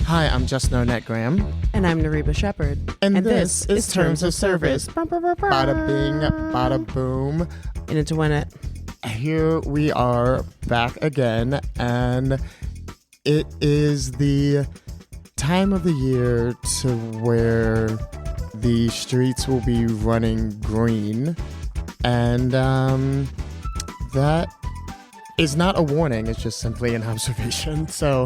Hi, I'm Justin Arnett Graham. And I'm Nariba Shepherd. And this is Terms of Service. Bada bing, bada boom. In it to win it. Here we are back again, and it is the time of the year to where the streets will be running green, and that is not a warning, it's just simply an observation. So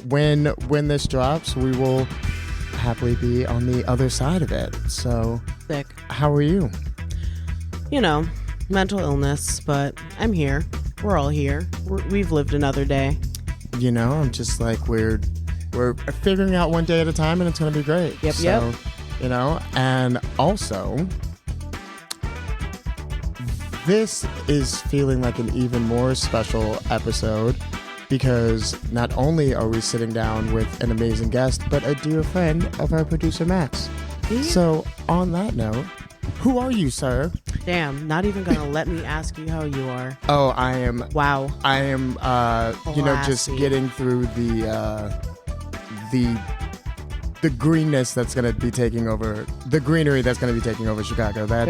when this drops, we will happily be on the other side of it. So Sick. How are you? You know, mental illness, but I'm here. We're all here. We've lived another day. You know, I'm just like, we're figuring out one day at a time, and it's going to be great. Yep. You know, and also, this is feeling like an even more special episode because not only are we sitting down with an amazing guest, but a dear friend of our producer, Max. Yeah. So, on that note, who are you, sir? Damn, not even gonna let me ask you how you are. Oh, I am. Wow. I am, just getting through the greenness that's going to be taking over, the greenery that's going to be taking over Chicago. That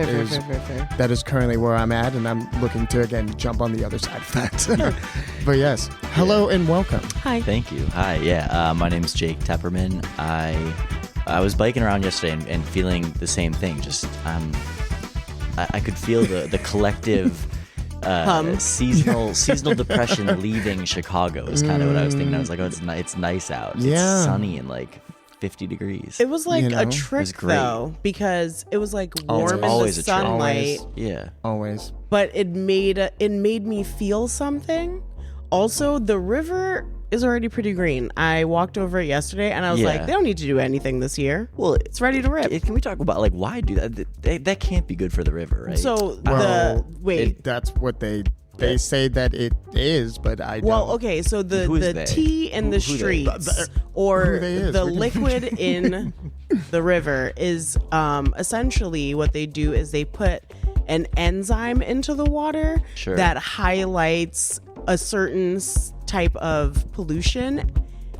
is currently where I'm at, and I'm looking to, again, jump on the other side of that. But yes, hello and welcome. Hi. Thank you. Hi, yeah. My name is Jake Tepperman. I was biking around yesterday and feeling the same thing. Just, I could feel the collective seasonal depression leaving Chicago is kind of what I was thinking. I was like, oh, it's nice out. It's sunny and like 50 degrees. It was like a trick though, because it was like warm in the sunlight. Yeah. Always. But it made me feel something. Also, the river is already pretty green. I walked over it yesterday and I was like, they don't need to do anything this year. Well, it's ready to rip. Can we talk about like why do that? That can't be good for the river, right? So that's what they say that it is, but I don't. Well, okay, so the tea in the streets or the liquid in the river is essentially what they do is they put an enzyme into the water that highlights a certain type of pollution,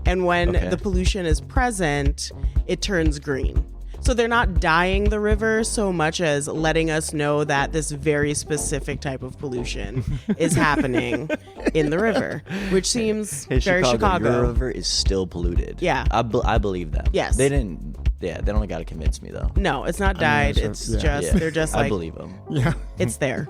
and when the pollution is present, it turns green. So they're not dyeing the river so much as letting us know that this very specific type of pollution is happening in the river, which seems very Chicago. Your river is still polluted. Yeah. I believe them. Yes. They didn't. Yeah, they don't got to convince me though. No, it's not dyed. It's just they're just like, I believe them. Yeah, it's there.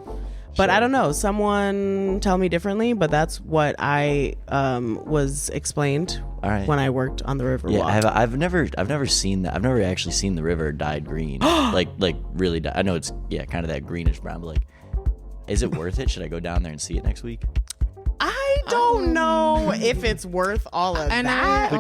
But I don't know. Someone tell me differently, but that's what I was explained when I worked on the river walk. I've never seen that. I've never actually seen the river dyed green. like really dyed. I know it's kind of that greenish brown, but like, is it worth it? Should I go down there and see it next week? I don't know if it's worth all of that.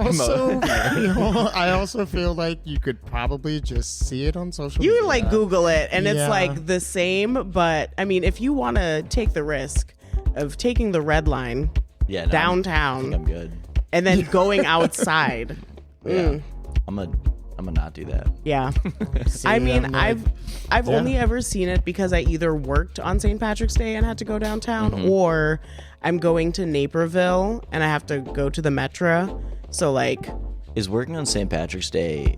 I also feel like you could probably just see it on social media. You like Google it and it's like the same, but I mean, if you want to take the risk of taking the red line downtown, I think I'm good. And then going outside. I'm gonna not do that. Yeah. I mean, I've only ever seen it because I either worked on St. Patrick's Day and had to go downtown, or I'm going to Naperville and I have to go to the Metro. So like, is working on St. Patrick's Day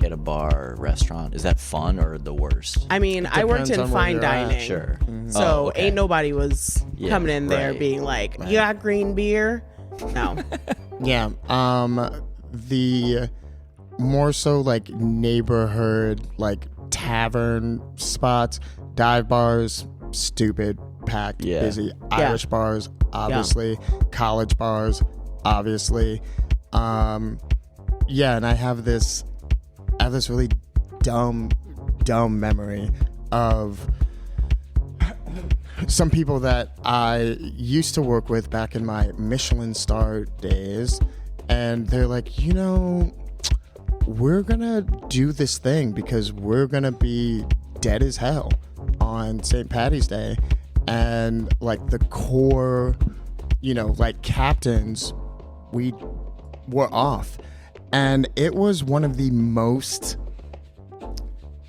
at a bar or restaurant, is that fun or the worst? I mean, I worked in fine dining. Sure. So ain't nobody was coming in there being like, you got green beer? No. Yeah. The more so like neighborhood, like tavern spots, dive bars, stupid, packed, busy. Irish bars, obviously. College bars, obviously. And I have this really dumb memory of some people that I used to work with back in my Michelin star days, and they're like, we're gonna do this thing because we're gonna be dead as hell on St. Patty's Day, and like the core, like captains, we were off, and it was one of the most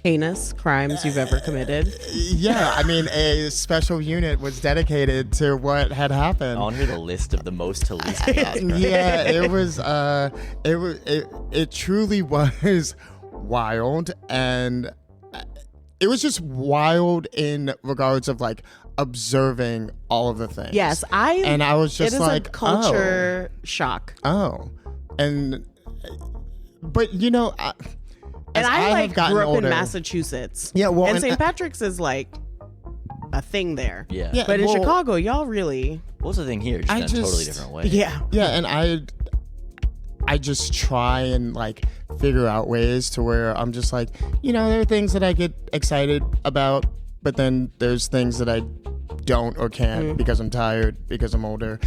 heinous crimes you've ever committed? Yeah, I mean, a special unit was dedicated to what had happened. I want to hear the list of the most to least chaos crimes. Yeah, it truly was wild, and it was just wild in regards of like observing all of the things. Yes, I was just it is like, a culture shock. But you know, and I grew up older, in Massachusetts. Yeah, well, and St. Patrick's is like a thing there. Yeah. But in Chicago, y'all really. What's the thing here? Just in a totally different way. Yeah. Yeah, and I just try and like figure out ways to where I'm just like, you know, there are things that I get excited about, but then there's things that I don't or can't because I'm tired, because I'm older.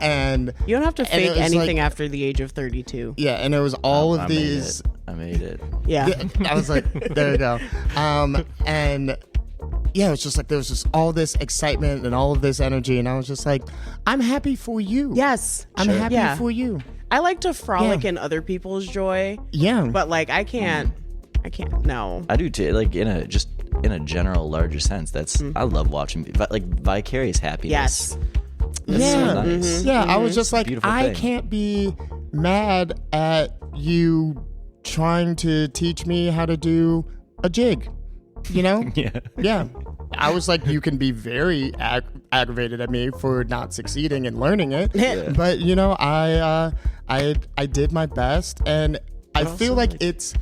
And you don't have to fake anything like, after the age of 32. Yeah, and it was all of these. I made it. Yeah. I was like, there you go. And yeah, it was just like there was just all this excitement and all of this energy, and I was just like, I'm happy for you. Yes. I'm happy for you. I like to frolic in other people's joy. Yeah. But like I can't no. I do too. Like in a general larger sense, that's I love watching like vicarious happiness. Yes. That's so nice. Yeah, I was just like, I thing. can't be mad at you trying to teach me how to do a jig, you know? Yeah. I was like, you can be very aggravated at me for not succeeding and learning it, but you know, I did my best, and I feel like it's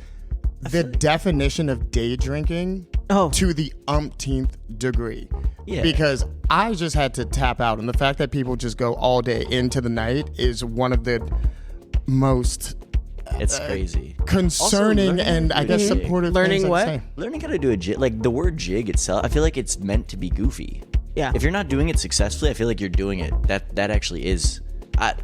the definition of day drinking to the umpteenth degree. Yeah. Because I just had to tap out, and the fact that people just go all day into the night is one of the most it's crazy concerning and I guess supportive learning things what say. Learning how to do a jig, like the word jig itself, I feel like it's meant to be goofy. Yeah, if you're not doing it successfully, I feel like you're doing it that actually is. I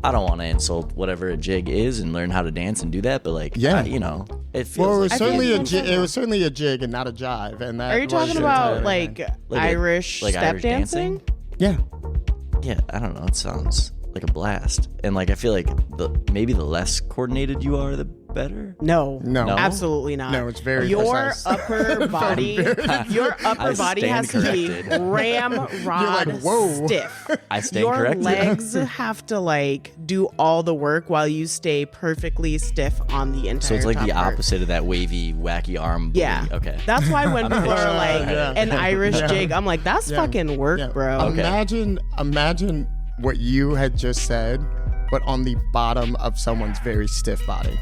don't want to insult whatever a jig is and learn how to dance and do that, but like you know, it feels well, it was like certainly a jig. It was certainly a jig and not a jive. And that are you talking about like Irish step Irish dancing? Yeah. I don't know, it sounds like a blast, and like I feel like maybe the less coordinated you are, the better. No, absolutely not. No, it's very your precise. upper body. Your upper body has to be ramrod stiff. I stand your corrected. Your legs have to like do all the work while you stay perfectly stiff on the entire. So it's like the part. opposite of that wavy, wacky arm. Yeah. Okay. That's why when people are like an Irish jig, I'm like, that's fucking work, bro. Okay. Imagine what you had just said, but on the bottom of someone's very stiff body.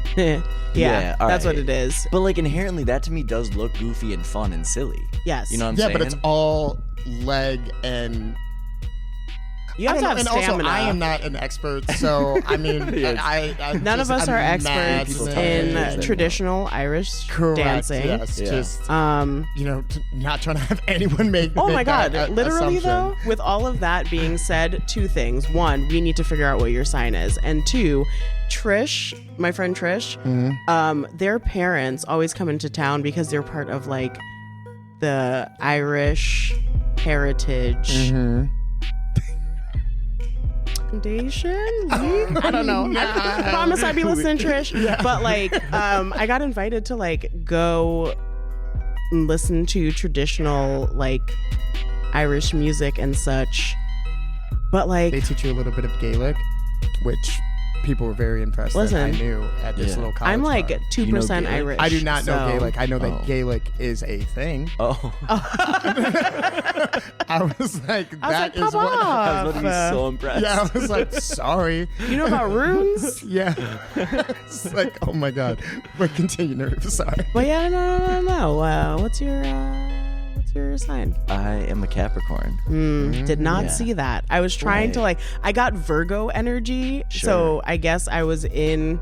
Yeah, that's what it is. But like inherently, that to me does look goofy and fun and silly. Yes. You know what I'm saying? Yeah, but it's all leg and... You have to have stamina. Also, I am not an expert, so I mean, none of us are experts in traditional Irish dancing. Yes, just you know, not trying to have anyone make. Oh my God! Literally though, with all of that being said, two things: one, we need to figure out what your sign is, and two, Trish, my friend Trish, their parents always come into town because they're part of like the Irish heritage. Foundation? I don't know. I promise I'd be listening, Trish. Yeah. But like, I got invited to like go and listen to traditional like Irish music and such. But like, they teach you a little bit of Gaelic, which people were very impressed that I knew at this little college. I'm like bar. 2% Irish. I do not know Gaelic. I know that Gaelic is a thing. Oh. I was like, that is what I was about to be so impressed. Yeah, I was like, sorry. You know about runes? Yeah. It's like, oh my God. But continue, Nerve. Sorry. But yeah, no. What's your sign? I am a Capricorn. Did not see that. I was trying to like, I got Virgo energy, so I guess I was in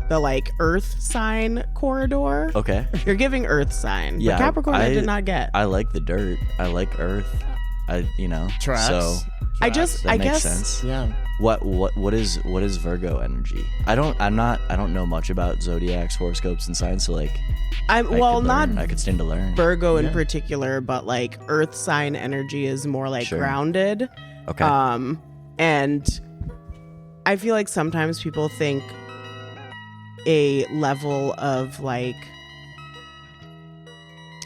the like Earth sign corridor. Okay. You're giving Earth sign. Yeah, but Capricorn I did not get. I like the dirt. I like Earth. Tracks. So that makes guess sense. Yeah. What is Virgo energy? I don't know much about zodiacs, horoscopes, and signs. So like, I could stand to learn. Virgo in particular, but like Earth sign energy is more like grounded. Okay. And I feel like sometimes people think a level of like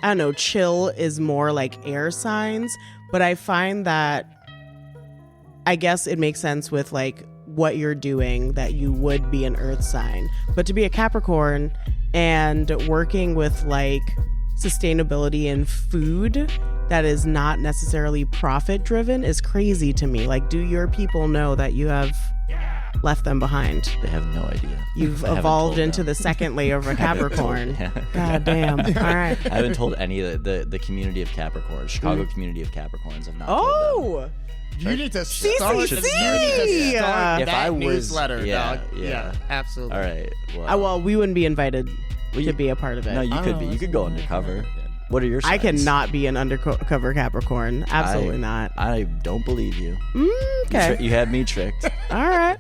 I don't know, chill is more like air signs, but I find that I guess it makes sense with like what you're doing that you would be an earth sign. But to be a Capricorn and working with like sustainability in food that is not necessarily profit driven is crazy to me. Like, do your people know that you have left them behind? They have no idea. You've evolved into the second layer of a Capricorn. God damn. All right. I haven't told any of the community of Capricorns, Chicago community of Capricorns. Have not told them. Oh! You need to start. CCC! If If I was- newsletter, yeah, dog. yeah. Absolutely. All right. Well, we wouldn't be invited to be a part of it. No, you could be. You could go undercover. What are your signs? I cannot be an undercover Capricorn. Absolutely not. I don't believe you. Okay. You had me tricked. All right.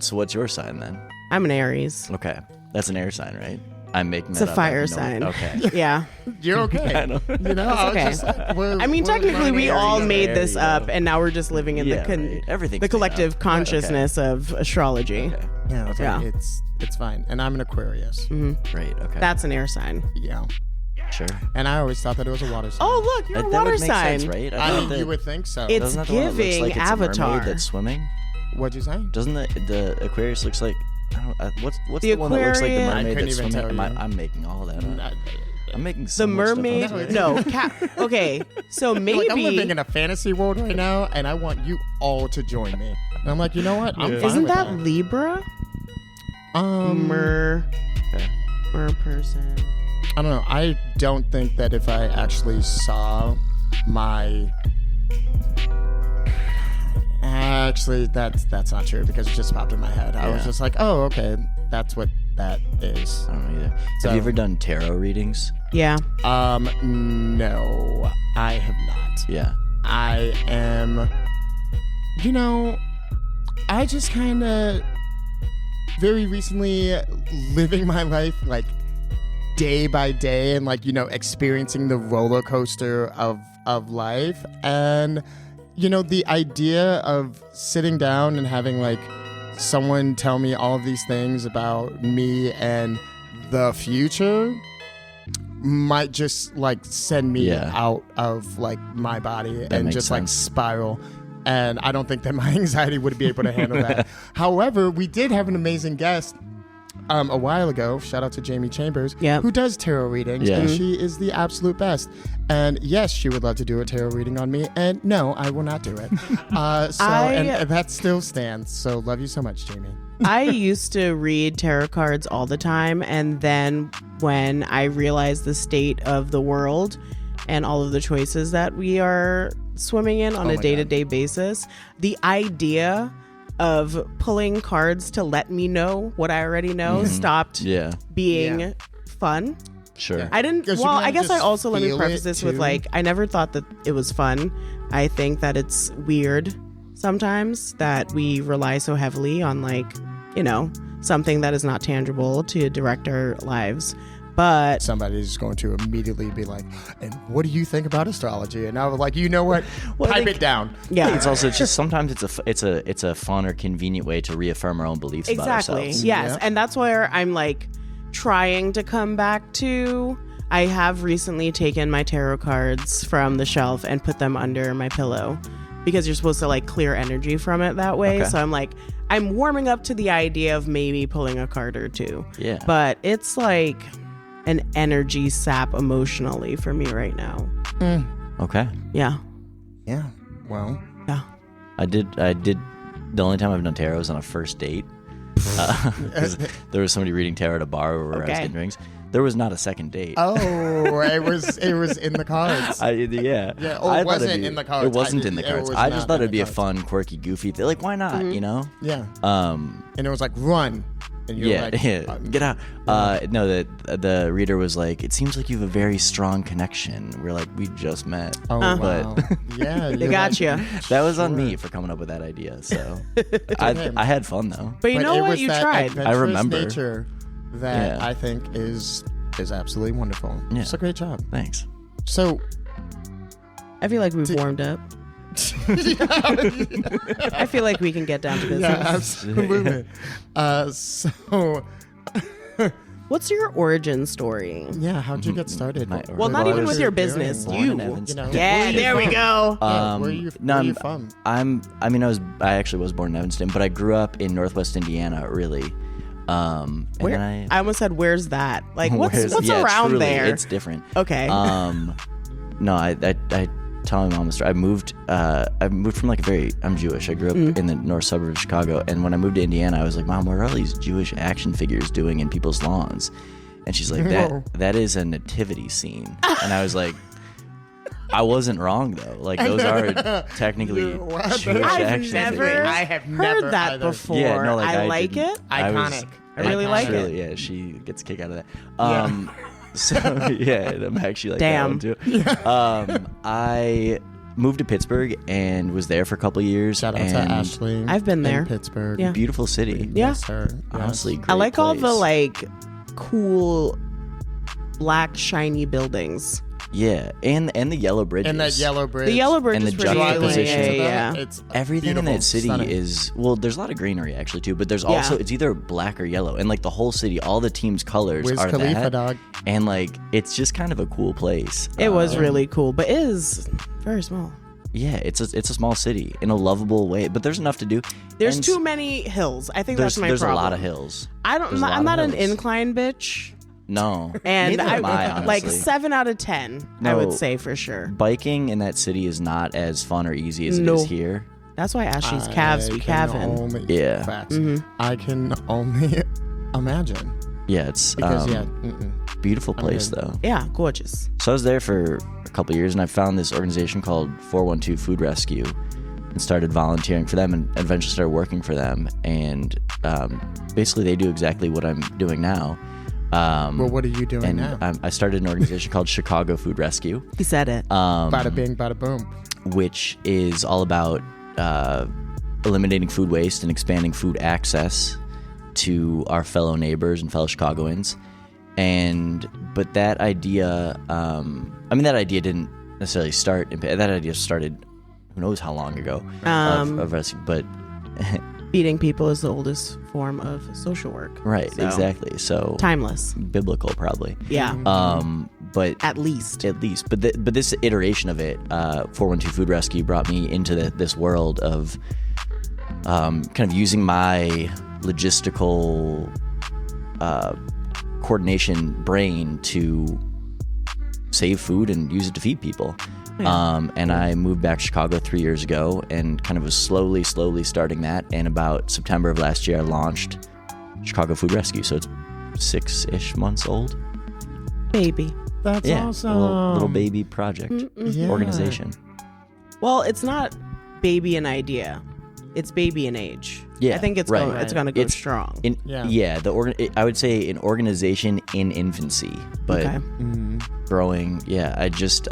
So what's your sign then? I'm an Aries. Okay. That's an air sign, right? I'm making It's that a up. fire I know sign. it. Okay. Yeah. You're okay. I know. You know, I was okay. just like, I mean, technically, we all made There this you up, go. and now we're just living in Yeah, right. Everything's the made collective up. consciousness of astrology. Okay. Yeah, it's, Yeah. like, it's fine. And I'm an Aquarius. Great. Okay. That's an air sign. Yeah. sure. And I always thought that it was a water sign. Oh, look, you're a That water would make sign. sense, right? I thought mean, that- you would think so. It's doesn't that the one that looks giving like it's Avatar. a mermaid that's swimming? What'd you say? Doesn't the Aquarius looks like? I don't. What's The the one that looks like the Aquarian- I mermaid couldn't that's even swimming? tell you. I'm making all that up. I'm making so The much stuff up. mermaid? No, No. Okay, so maybe. Like, I'm living in a fantasy world right now, and I want you all to join me. And I'm like, you know what? I'm fine Isn't with that Libra? Okay. Mer person. I don't know. I don't think that if I actually saw my... Actually, that's not true because it just popped in my head. I was Yeah. just like, oh, okay, that's what that is. I don't know either. So- Have you ever done tarot readings? Yeah. No, I have not. Yeah. I am, you know, I just kind of very recently living my life like day by day and like, you know, experiencing the roller coaster of life. And, you know, the idea of sitting down and having like someone tell me all of these things about me and the future might just like send me Yeah. out of like my body and makes just like sense. spiral. And I don't think that my anxiety would be able to handle that. However, we did have an amazing guest a while ago. Shout out to Jamie Chambers, Yep. who does tarot readings, Yeah. and she is the absolute best. And yes, she would love to do a tarot reading on me. And no, I will not do it. And that still stands. So love you so much, Jamie. I used to read tarot cards all the time, and then when I realized the state of the world and all of the choices that we are swimming in on Oh a my day-to-day basis, the idea of pulling cards to let me know what I already know stopped Yeah. being Yeah. fun. Sure. I didn't. 'Cause you Well, can I guess I just also let me feel preface it, this with too. like I never thought that it was fun. I think that it's weird sometimes that we rely so heavily on like, you know, something that is not tangible to direct our lives. But Somebody's going to immediately be like, and what do you think about astrology? And I was like, you know what? Well, I Pipe think- it down. yeah, It's also just sometimes it's a fun or convenient way to reaffirm our own beliefs about exactly. ourselves. Yes, Yeah. and that's where I'm like trying to come back to. I have recently taken my tarot cards from the shelf and put them under my pillow because you're supposed to like clear energy from it that way. Okay. So I'm like, I'm warming up to the idea of maybe pulling a card or two. Yeah. But it's like an energy sap emotionally for me right now. Okay. Yeah. Yeah. Well, Yeah. I did. The only time I've done tarot was on a first date. 'Cause there was somebody reading tarot at a bar where I was Okay. getting drinks. There was not a second date. oh, it was in the cards. Yeah. Yeah, or I it thought wasn't it'd be- in the cards. It wasn't I- in the it cards. was I not just thought in it'd the be a cards. fun, quirky, goofy thing. Like, why not? You know? Yeah. Um. And it was like, run. And you're Yeah. like, Yeah. Get out. No. The reader was like, it seems like you have a very strong connection. We're like, we just met. oh, But- wow. Yeah. They got you. That was on me for coming up with that idea. So I had fun though. But you But know it what? was You that tried. adventurous remember. nature that Yeah. I think is absolutely wonderful. Yeah. It's a great job. Thanks. So, I feel like we've warmed up. I feel like we can get down to business. yeah, absolutely. So, What's your origin story? Yeah, how'd you get started? Well, not even with your business. You know. Yeah, there we go. Where are you from? I actually was born in Evanston, but I grew up in Northwest Indiana, really. And Where? then I almost said, "Where's that?" Like, what's around truly, there? It's different. Okay. No, I tell my mom the story. I moved from I'm Jewish. I grew up in the north suburb of Chicago, and when I moved to Indiana, I was like, Mom, what are all these Jewish action figures doing in people's lawns? And she's like, that is a nativity scene. And I was like, I wasn't wrong though. Like, those are technically Jewish action figures. I have never heard that before. Yeah, no, I like it. Iconic. I really like it. Yeah, she gets a kick out of that. So yeah, I'm actually like that one too. I moved to Pittsburgh and was there for a couple of years. Shout out to Ashley. I've been there. In Pittsburgh. Yeah. Beautiful city. Yeah. Yes, sir. Honestly, great I like all place. the cool black shiny buildings. Yeah, and the yellow bridges. And that yellow bridge. The yellow bridge And is the pretty juxtaposition. Yeah. It's everything in beautiful, that city stunning. is there's a lot of greenery actually too, but there's also it's either black or yellow, and like the whole city, all the team's colors Wiz are Khalifa, that, dog. and like it's just kind of a cool place. It was really cool, but it is very small. Yeah, it's a small city in a lovable way, but there's enough to do. There's And too many hills. I think that's my there's problem. a lot of hills. I'm not an incline bitch. No, And neither am I, honestly. like 7 out of 10, I No. would say for sure. Biking in that city is not as fun or easy as it is here. That's why Ashley's calves be calving. Yeah. Facts. I can only imagine. Yeah, it's Because, beautiful place though. Yeah, gorgeous. So I was there for a couple of years, and I found this organization called 412 Food Rescue, and started volunteering for them, and eventually started working for them. And basically, they do exactly what I'm doing now. Well, what are you doing now? I started an organization called Chicago Food Rescue. He said it. Bada bing, bada boom. Which is all about eliminating food waste and expanding food access to our fellow neighbors and fellow Chicagoans. But that idea, that idea didn't necessarily start. That idea started, who knows how long ago, of rescue. But feeding people is the oldest form of social work. Right, So, exactly. So timeless. biblical, probably. Yeah. But At least. but this iteration of it, 412 Food Rescue, brought me into this world of kind of using my logistical coordination brain to save food and use it to feed people. And I moved back to Chicago 3 years ago and kind of was slowly starting that. And about September of last year, I launched Chicago Food Rescue. So it's 6-ish months old. Baby. That's awesome. A little baby project Yeah. organization. Well, it's not baby an idea. It's baby an age. Yeah, I think it's right. it's going to go strong. I would say an organization in infancy, but Okay. growing. Yeah, I just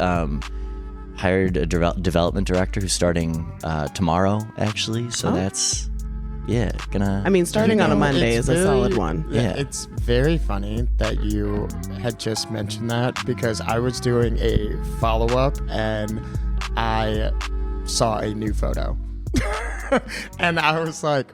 hired a development director who's starting tomorrow, actually. So that's gonna. I mean, starting on a Monday it's is a solid one. Yeah. It's very funny that you had just mentioned that, because I was doing a follow-up and I saw a new photo. And I was like,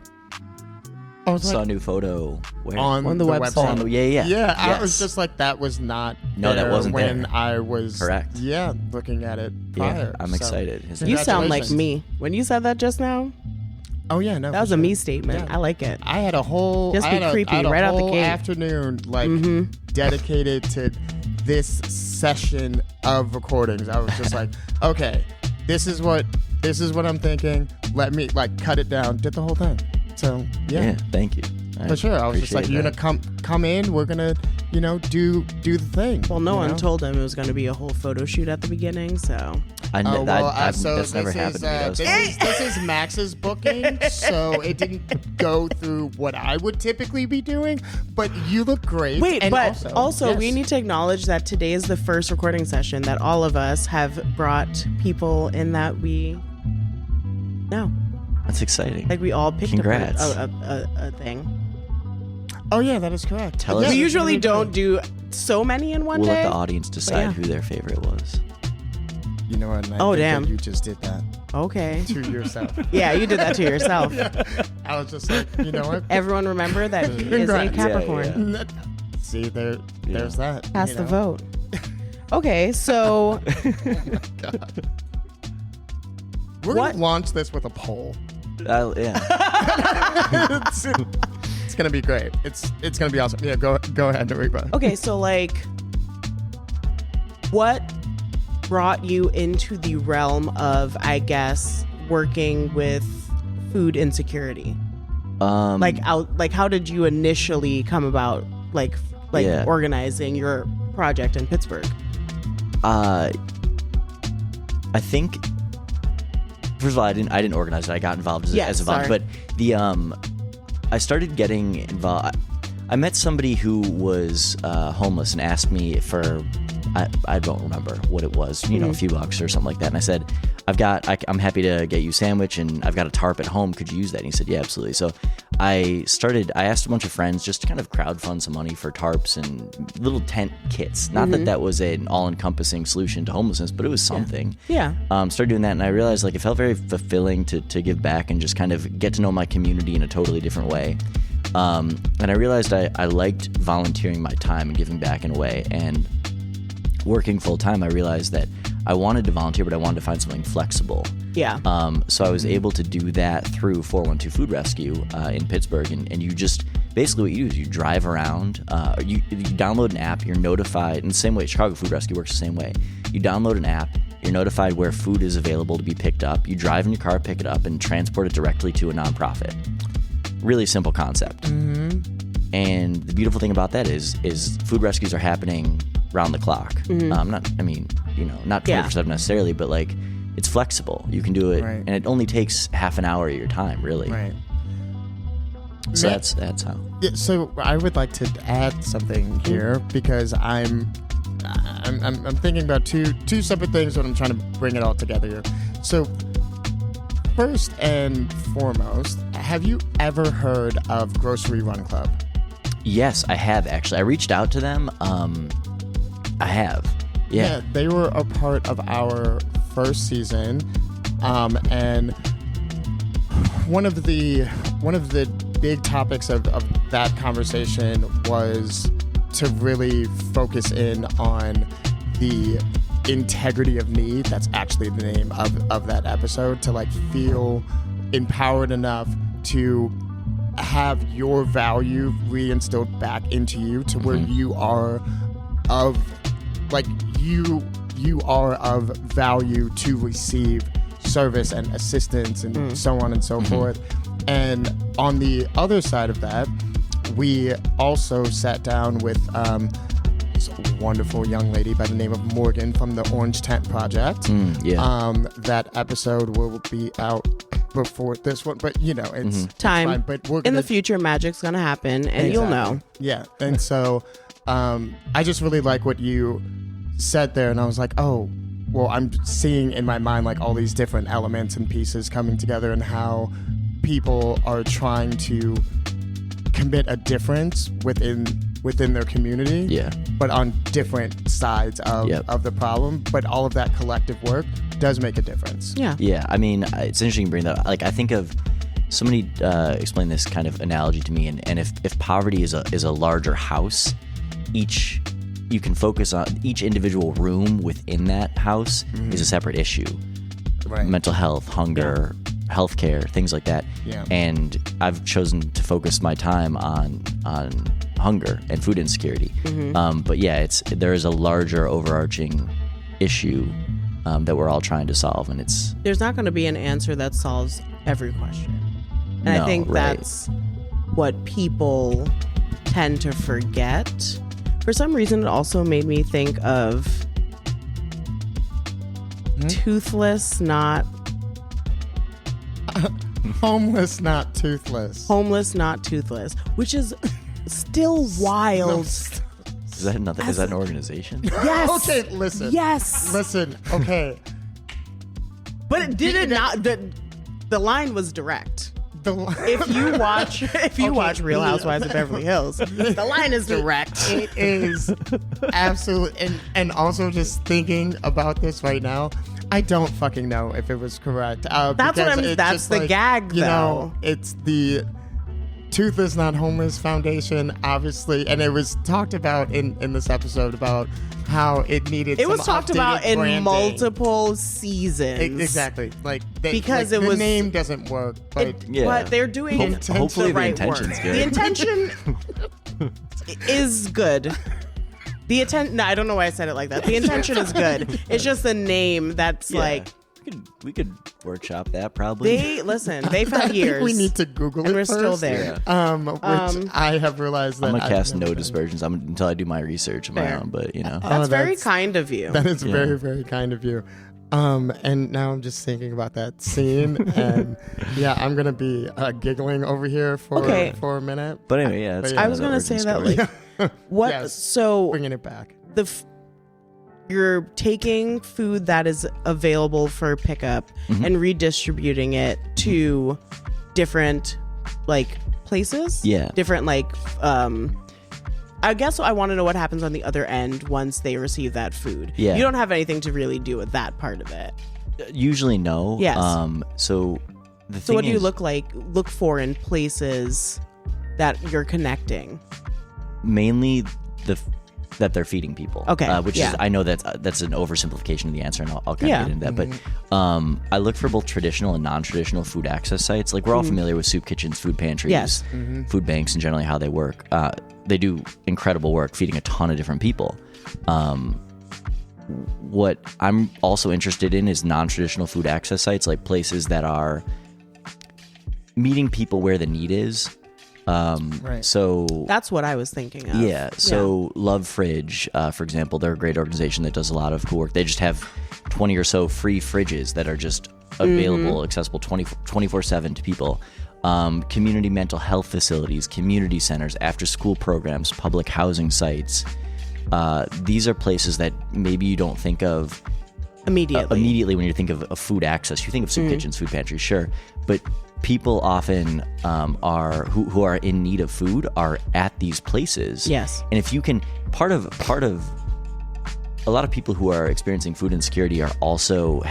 saw a new photo where? on the website. Yeah, Yes. I was just like, that was not No, that there wasn't when there. I was Correct. Yeah, looking at it prior. I'm So, excited. You sound like congratulations. me. When you said that just now, Oh yeah, no, that for was a sure. me statement. Yeah. I like it. I had a whole Just be creepy right out the whole gate. afternoon dedicated to this session of recordings. I was just like, okay, this is what I'm thinking. Let me cut it down. Did the whole thing. So Yeah, thank you. for sure. I was just like, you're gonna come in. We're gonna do the thing. Well, no one told him it was going to be a whole photo shoot at the beginning, so. That's never happened to me. This is Max's booking, so it didn't go through what I would typically be doing. But you look great. Wait, and but also yes. we need to acknowledge that today is the first recording session that all of us have brought people in that we know. That's exciting. Like we all picked Congrats. a thing. Oh yeah, that is correct. Tell us- Yes, We usually really don't do so many in one We'll day. let the audience decide yeah. who their favorite was. You know what? And I Oh, think damn. that you just did that Okay. to yourself. Yeah, you did that to yourself. I was just like, you know what? Everyone remember that he is a Congrats. Capricorn. Yeah. See, there's that. Cast the vote. Okay, so God. We're gonna launch this with a poll. Yeah. It's gonna be great. It's gonna be awesome. Yeah, go ahead, Nariba. okay, so like, what brought you into the realm of, I guess, working with food insecurity? How did you initially come about organizing your project in Pittsburgh? I think, first of all, I didn't organize it. I got involved as a volunteer. But I started getting involved. I met somebody who was homeless and asked me for, I don't remember what it was, a few bucks or something like that. And I said, I'm happy to get you a sandwich, and I've got a tarp at home. Could you use that? And he said, yeah, absolutely. So I asked a bunch of friends just to kind of crowdfund some money for tarps and little tent kits. Not that was an all-encompassing solution to homelessness, but it was something. Yeah. Started doing that, and I realized it felt very fulfilling to give back and just kind of get to know my community in a totally different way. And I realized I liked volunteering my time and giving back in a way. And working full-time, I realized that I wanted to volunteer, but I wanted to find something flexible. Yeah. So I was able to do that through 412 Food Rescue in Pittsburgh. And you just, basically what you do is you drive around, you download an app, you're notified, in the same way Chicago Food Rescue works the same way. You download an app, you're notified where food is available to be picked up, you drive in your car, pick it up, and transport it directly to a nonprofit. Really simple concept. Mm-hmm. And the beautiful thing about that is food rescues are happening round the clock. Mm-hmm. Not 24/7 necessarily, but it's flexible. You can do it, right. And it only takes half an hour of your time, really. Right. So that's how. Yeah, so I would like to add something here because I'm thinking about two separate things, but I'm trying to bring it all together here. So first and foremost, have you ever heard of Grocery Run Club? Yes, I have actually. I reached out to them. I have. Yeah, they were a part of our first season, and one of the big topics of that conversation was to really focus in on the integrity of need. That's actually the name of that episode, to feel empowered enough to have your value reinstilled back into you, to where you are of you are of value to receive service and assistance and so on and so forth. And on the other side of that, we also sat down with this wonderful young lady by the name of Morgan from the Orange Tent Project. That episode will be out before this one, but it's time. It's fine, but in the future, magic's gonna happen, and you'll know. Yeah, and so I just really like what you said there, and I was like, oh, well, I'm seeing in my mind all these different elements and pieces coming together, and how people are trying to commit a difference within their community, but on different sides of the problem. But all of that collective work does make a difference. Yeah. I mean, it's interesting to bring that up. I think of somebody explained this kind of analogy to me, and if poverty is a larger house, you can focus on each individual room within that house is a separate issue. Right. Mental health, hunger, healthcare, things like that. Yeah. And I've chosen to focus my time on hunger and food insecurity. But yeah, there is a larger overarching issue that we're all trying to solve, and there's not going to be an answer that solves every question. And I think that's what people tend to forget. For some reason, it also made me think of toothless, not... Homeless, not toothless. Homeless, not toothless, which is still wild. Is that another? Is that an organization? Yes. Okay, listen. Yes. Listen, okay. But it did not... The line was direct. If you watch Real Housewives of Beverly Hills, the line is direct. It is absolutely, and also just thinking about this right now, I don't fucking know if it was correct. That's the gag, though. It's Tooth is Not Homeless Foundation, obviously, and it was talked about in this episode about how it needed. It was talked about in multiple seasons. Exactly, because the name doesn't work, but but they're doing hopefully the right the intention's work. good. The intention is good. No, I don't know why I said it like that. The intention is good. It's just the name that's we could workshop that probably. They've had years. I think we need to Google and it we're first, still there. Which I have realized that I'm gonna cast no dispersions until I do my research on my own. But that's very kind of you. That is very, very kind of you. And now I'm just thinking about that scene, and I'm gonna be giggling over here for a minute. But anyway, I was gonna say that what? Yes, so bringing it back. You're taking food that is available for pickup and redistributing it to different places. Yeah. Different I guess I want to know what happens on the other end once they receive that food. Yeah. You don't have anything to really do with that part of it. Usually no. Yes. So what do you look for in places that you're connecting? Mainly that they're feeding people. Okay. Which is, I know that's an oversimplification of the answer, and I'll kind of get into that. But I look for both traditional and non-traditional food access sites. We're all familiar with soup kitchens, food pantries, food banks, and generally how they work. They do incredible work feeding a ton of different people. What I'm also interested in is non-traditional food access sites, like places that are meeting people where the need is. Right. So that's what I was thinking of. Yeah. So Love Fridge, for example, they're a great organization that does a lot of cool work. They just have 20 or so free fridges that are just available, accessible 24/7 to people. Community mental health facilities, community centers, after school programs, public housing sites. These are places that maybe you don't think of immediately when you think of food access. You think of soup kitchens, food pantries, sure, but people often who are in need of food are at these places. Yes. And if you can, part of a lot of people who are experiencing food insecurity are also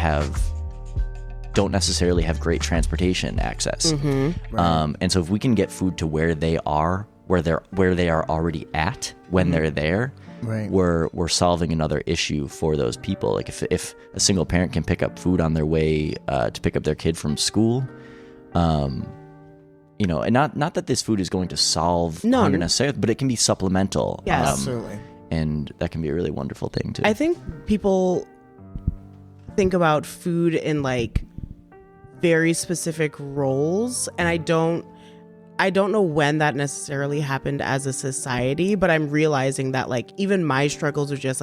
don't necessarily have great transportation access. Right. And so if we can get food to where they are already at when they're there, right, we're solving another issue for those people. Like if a single parent can pick up food on their way to pick up their kid from school, and not that this food is going to solve hunger necessarily, but it can be supplemental. Yes. Absolutely. And that can be a really wonderful thing too. I think people think about food in very specific roles, and I don't know when that necessarily happened as a society, but I'm realizing that even my struggles with just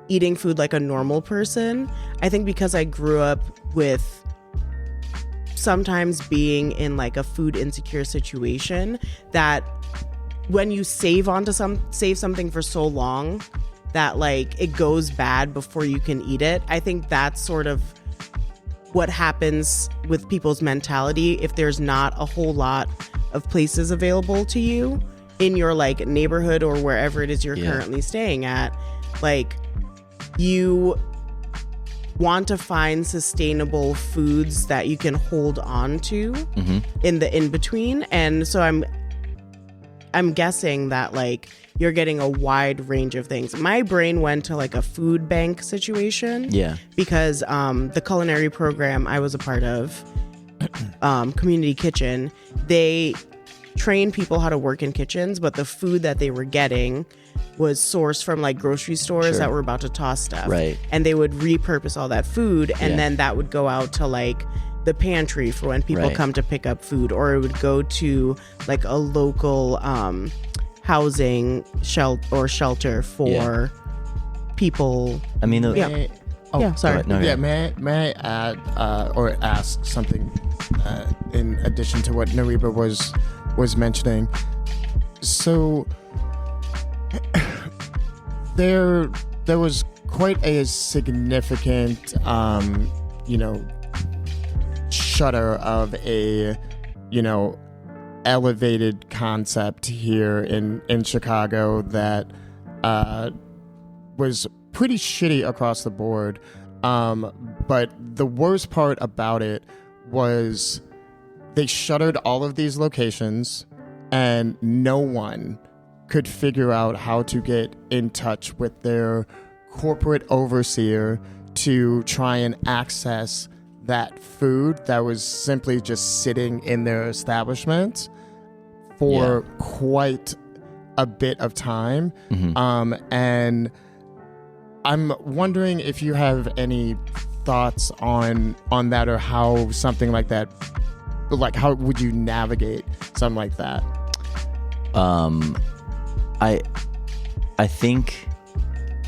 eating food like a normal person, I think because I grew up with sometimes being in a food insecure situation, that when you save something for so long that it goes bad before you can eat it, I think that's sort of what happens with people's mentality if there's not a whole lot of places available to you in your neighborhood or wherever it is you're currently staying at. You want to find sustainable foods that you can hold on to in the in-between. And so I'm guessing that you're getting a wide range of things. My brain went to a food bank situation. Yeah. Because the culinary program I was a part of, Community Kitchen, they train people how to work in kitchens, but the food that they were getting was sourced from grocery stores that were about to toss stuff. Right. And they would repurpose all that food, and then that would go out to the pantry for when people come to pick up food, or it would go to a local housing shelter for people. I mean, sorry. May I add or ask something in addition to what Nariba was mentioning? So there was quite a significant shudder of a elevated concept here in Chicago that was pretty shitty across the board. But the worst part about it was they shuttered all of these locations and no one could figure out how to get in touch with their corporate overseer to try and access that food that was simply just sitting in their establishment for quite a bit of time. And I'm wondering if you have any thoughts on that, or how something like that, like how would you navigate something like that? I think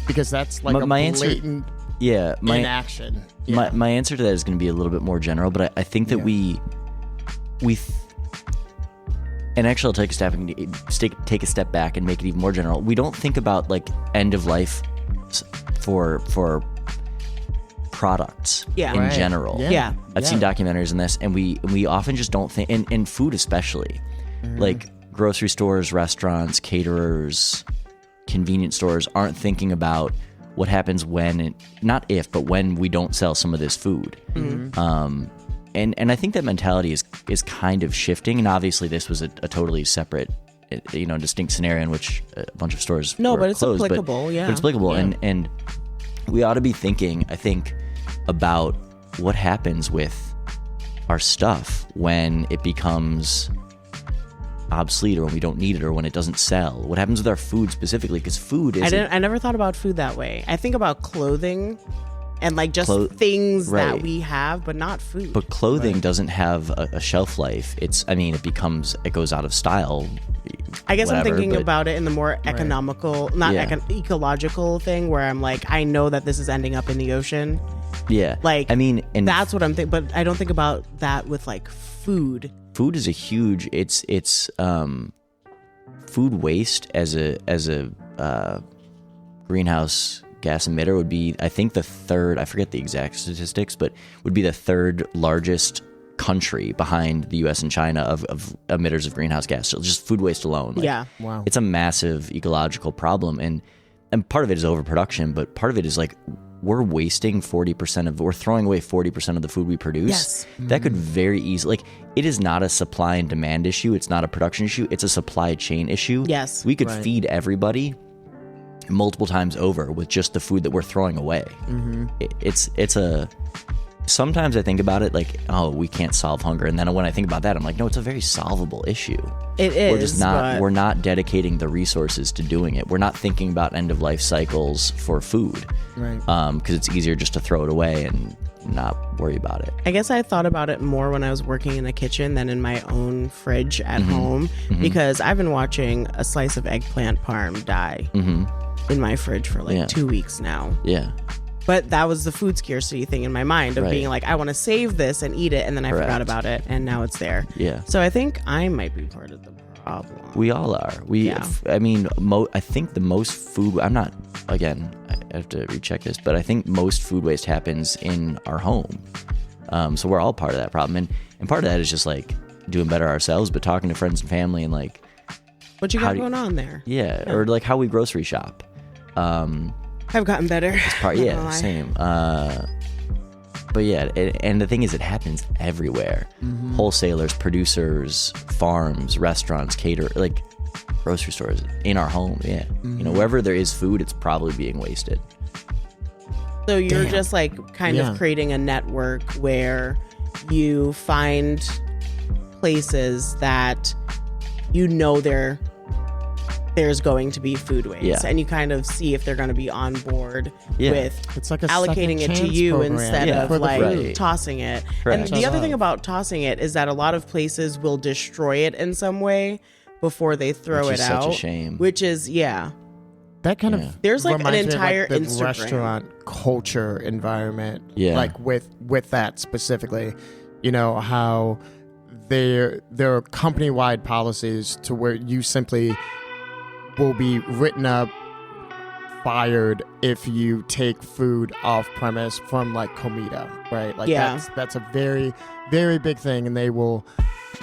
because that's like my blatant answer, inaction. My answer to that is going to be a little bit more general, but I think that and actually I'll take a step back and make it even more general. We don't think about like end of life for products in general. I've seen documentaries on this, and we often just don't think, in food especially, like grocery stores, restaurants, caterers, convenience stores aren't thinking about what happens when, not if, but when we don't sell some of this food. And I think that mentality is kind of shifting, and obviously this was a totally separate, distinct scenario in which a bunch of stores were but it's closed, applicable, but it's applicable, and we ought to be thinking, I think, about what happens with our stuff when it becomes obsolete, or when we don't need it, or when it doesn't sell. What happens with our food specifically? Because food is I never thought about food that way. I think about clothing and like just things that we have, but not food. But clothing doesn't have a shelf life. It goes out of style. I guess I'm thinking about it in the more economical, ecological thing, where I'm like, I know that this is ending up in the ocean. Yeah. Like, I mean, and that's what I'm thinking, but I don't think about that with like food. Food is a huge, it's food waste as a greenhouse gas emitter would be, I think, the third, I forget the exact statistics, but would be the third largest country behind the US and China of emitters of greenhouse gas. So just food waste alone. Wow. It's a massive ecological problem, and part of it is overproduction, but part of it is like we're wasting 40% we're throwing away 40% of the food we produce. Yes. That could very easily, like, it is not a supply and demand issue. It's not a production issue. It's a supply chain issue. Yes. We could feed everybody multiple times over with just the food that we're throwing away. Sometimes I think about it like, oh, we can't solve hunger. And then when I think about that, I'm like, no, it's a very solvable issue. It is. We're just we're not dedicating the resources to doing it. We're not thinking about end of life cycles for food. Right. Because it's easier just to throw it away and not worry about it. I guess I thought about it more when I was working in a kitchen than in my own fridge at home, because I've been watching a slice of eggplant parm die in my fridge for like 2 weeks now. Yeah. But that was the food scarcity thing in my mind of being like, I want to save this and eat it, and then I forgot about it, and now it's there. Yeah. So I think I might be part of the problem. We all are. I mean, I think the most food, I have to recheck this, but I think most food waste happens in our home. So we're all part of that problem. And part of that is just like doing better ourselves, but talking to friends and family and like, what you got going on there? Yeah. Or like how we grocery shop. I've gotten better. Same. But yeah, and the thing is, it happens everywhere. Wholesalers, producers, farms, restaurants, like grocery stores, in our home. Yeah. Wherever there is food, it's probably being wasted. So you're just like kind of creating a network where you find places that there's going to be food waste, and you kind of see if they're going to be on board with it's like allocating it to you program instead of like tossing it. Correct. And the other thing about tossing it is that a lot of places will destroy it in some way before they throw it out. Such a shame. Which is that kind of there's like an reminds me of, entire like, the Instagram restaurant culture environment. Yeah. Like with that specifically, how there are company-wide policies to where you simply will be written up, fired if you take food off premise from like Comida, right? Like that's a very, very big thing, and they will.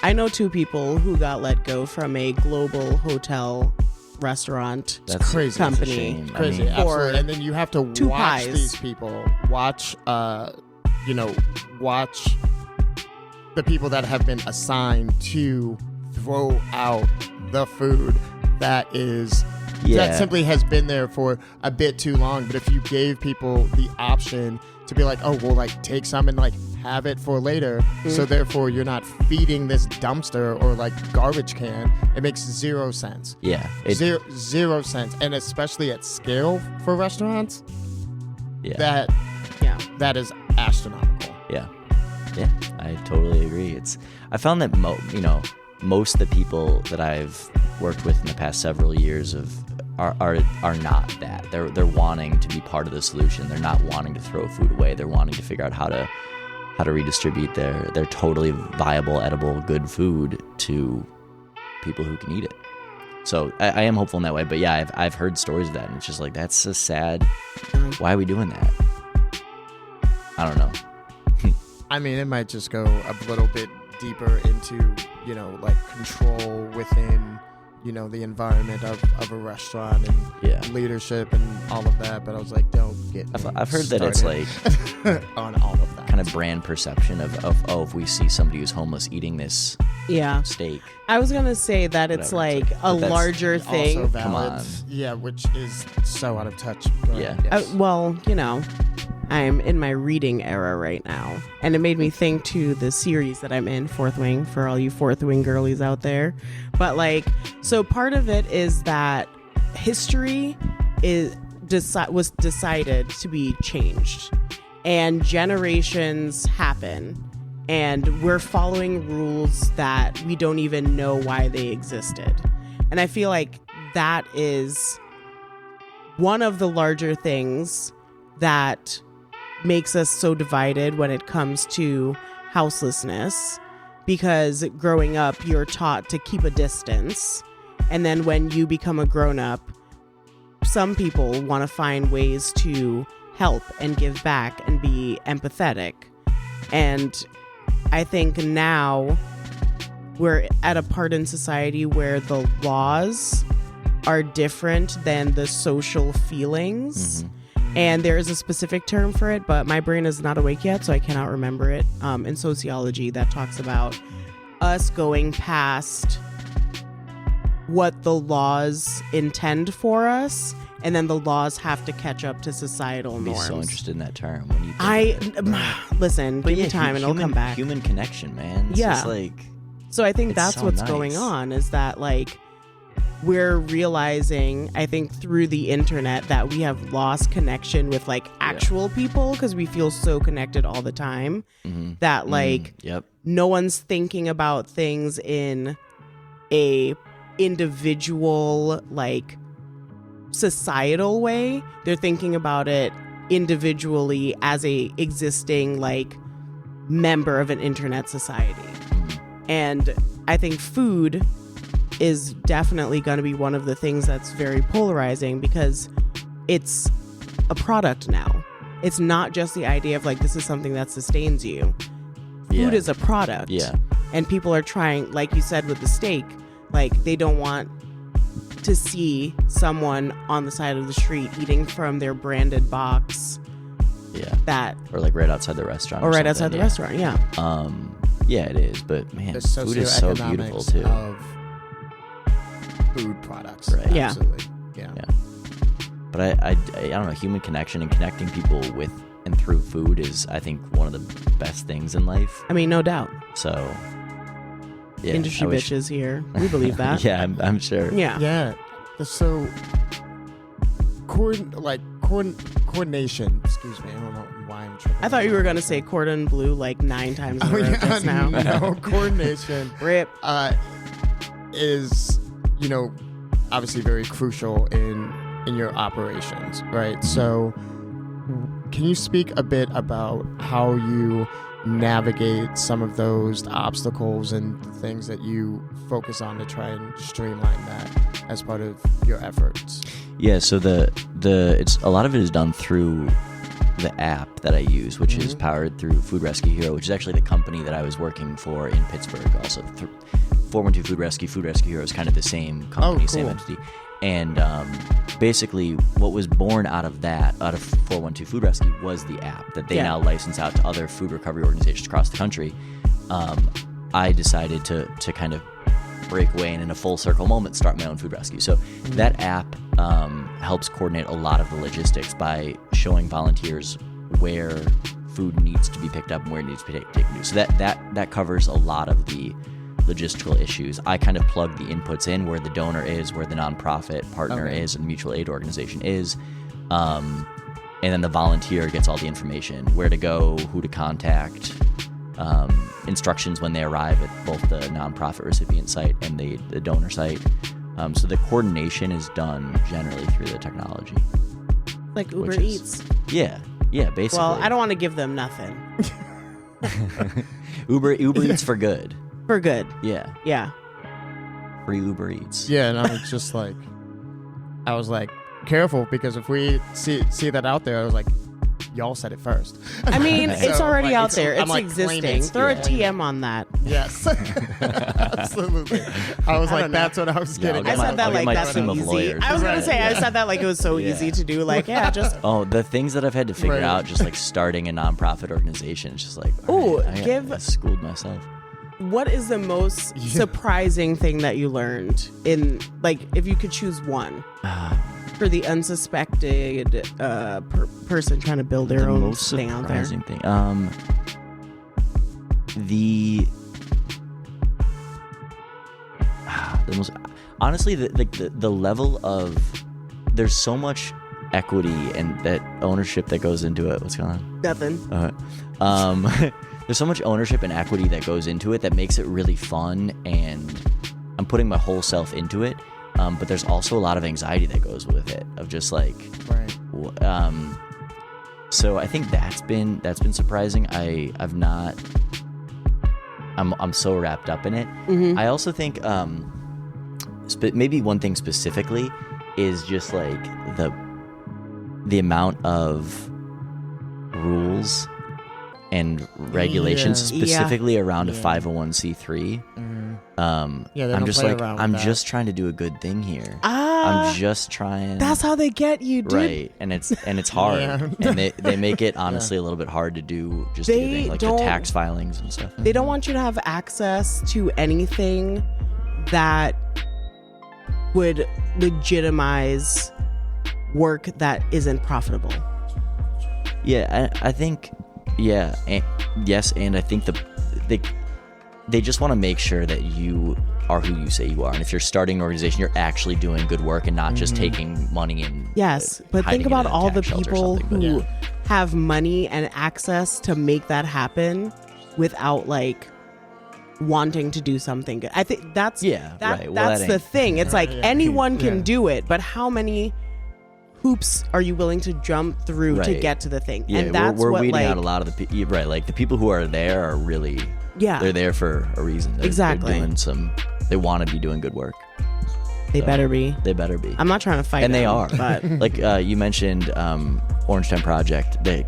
I know 2 people who got let go from a global hotel restaurant crazy company. It's crazy, absolutely. And then you have to watch these people watch the people that have been assigned to throw out the food that simply has been there for a bit too long. But if you gave people the option to be like, oh, well, like take some and like have it for later, so therefore you're not feeding this dumpster or like garbage can, it makes zero sense. Yeah. Zero sense. And especially at scale for restaurants, that is astronomical. Yeah, I totally agree. I found that most of the people that I've worked with in the past several years are not that. They're wanting to be part of the solution. They're not wanting to throw food away. They're wanting to figure out how to redistribute their totally viable, edible, good food to people who can eat it. So I am hopeful in that way. But yeah, I've heard stories of that, and it's just like, that's a sad. Why are we doing that? I don't know. I mean, it might just go a little bit deeper into, like control within, the environment of a restaurant and leadership and all of that. But I was like, don't get me I've heard that it's like on all of that kind of brand perception of if we see somebody who's homeless eating this steak. I was gonna say that it's like a larger thing. Also valid. Come on. Yeah, which is so out of touch. Yeah. Yes. Well, I'm in my reading era right now, and it made me think to the series that I'm in, Fourth Wing, for all you Fourth Wing girlies out there. But so part of it is that history was decided to be changed, and generations happen, and we're following rules that we don't even know why they existed. And I feel like that is one of the larger things that makes us so divided when it comes to houselessness, because growing up you're taught to keep a distance, and then when you become a grown-up, some people want to find ways to help and give back and be empathetic. And I think now we're at a part in society where the laws are different than the social feelings. And there is a specific term for it, but my brain is not awake yet, so I cannot remember it. In sociology, that talks about us going past what the laws intend for us, and then the laws have to catch up to societal norms. I'm so interested in that term. When you listen, give me time and it'll come back. Human connection, man. It's just so I think that's so what's nice. going on, is that we're realizing, I think, through the internet, that we have lost connection with actual people, because we feel so connected all the time that no one's thinking about things in a individual societal way. They're thinking about it individually as a existing member of an internet society. And I think food is definitely going to be one of the things that's very polarizing, because it's a product now. It's not just the idea of this is something that sustains you. Food is a product. And people are trying, like you said with the steak, they don't want to see someone on the side of the street eating from their branded box. Or right outside the restaurant. Or right outside the restaurant, it is. But man, the food is so beautiful too. Of food products. Right. Yeah. Absolutely. Yeah. But I don't know, human connection and connecting people with and through food is, I think, one of the best things in life. I mean, no doubt. So, industry bitches here. We believe that. I'm sure. Yeah. Yeah. So, coordination. Excuse me. I don't know why I'm tripping. I thought you were going to say cordon bleu 9 times in a row just now. No, coordination. Rip. Is, obviously very crucial in your operations, right? So can you speak a bit about how you navigate some of those obstacles and things that you focus on to try and streamline that as part of your efforts? Yeah, so it's a lot of it is done through the app that I use, which is powered through Food Rescue Hero, which is actually the company that I was working for in Pittsburgh. Also, 412 Food Rescue Hero is kind of the same company, same entity. And basically, what was born out of 412 Food Rescue was the app that they now license out to other food recovery organizations across the country. I decided to kind of break away and in a full circle moment start my own food rescue. So that app helps coordinate a lot of the logistics by showing volunteers where food needs to be picked up and where it needs to be taken to. So that covers a lot of the logistical issues. I kind of plug the inputs in where the donor is, where the nonprofit partner is, and the mutual aid organization is. And then the volunteer gets all the information, where to go, who to contact, instructions when they arrive at both the nonprofit recipient site and the donor site. So the coordination is done generally through the technology. Like Uber Eats. Yeah, basically. Well, I don't want to give them nothing. Uber Eats for good. For good. Yeah. Yeah. Free Uber Eats. Yeah, and I was just like, careful, because if we see that out there, I was like, y'all said it first. I mean, it's already out there. It's like, existing. Throw a TM on that. Yes. Absolutely. I was like, that's what I was getting. I said that like that's so easy. I was going to say, I said that like it was so easy to do. Like, just. Oh, the things that I've had to figure out, just like starting a nonprofit organization, it's just like, I schooled myself. What is the most surprising thing that you learned in, like, if you could choose one for the unsuspected person trying to build their own thing out there? Thing. The most, honestly, the level of, there's so much equity and that ownership that goes into it. What's going on? Nothing. There's so much ownership and equity that goes into it that makes it really fun, and I'm putting my whole self into it. But there's also a lot of anxiety that goes with it, of just like, so I think that's been surprising. I'm so wrapped up in it. Mm-hmm. I also think maybe one thing specifically is just like the amount of rules and regulations specifically around a 501c3. I'm just like, I'm just trying to do a good thing here. I'm just trying. That's how they get you, dude. Right, and it's hard, and they make it honestly a little bit hard to do just a good thing, like the tax filings and stuff. They don't want you to have access to anything that would legitimize work that isn't profitable. Yeah, I think. Yeah, yes, and I think they just want to make sure that you are who you say you are, and if you're starting an organization, you're actually doing good work and not just taking money and but think about all the people who have money and access to make that happen without like wanting to do something good. I think that's that's the thing. It's like anyone can do it, but how many hoops are you willing to jump through to get to the thing? Yeah, and that's we're weeding out a lot of the people. Right, like the people who are there are really they're there for a reason. They're doing they want to be doing good work. They better be. They better be. I'm not trying to fight and them, they are. But like you mentioned Orange Time Project, they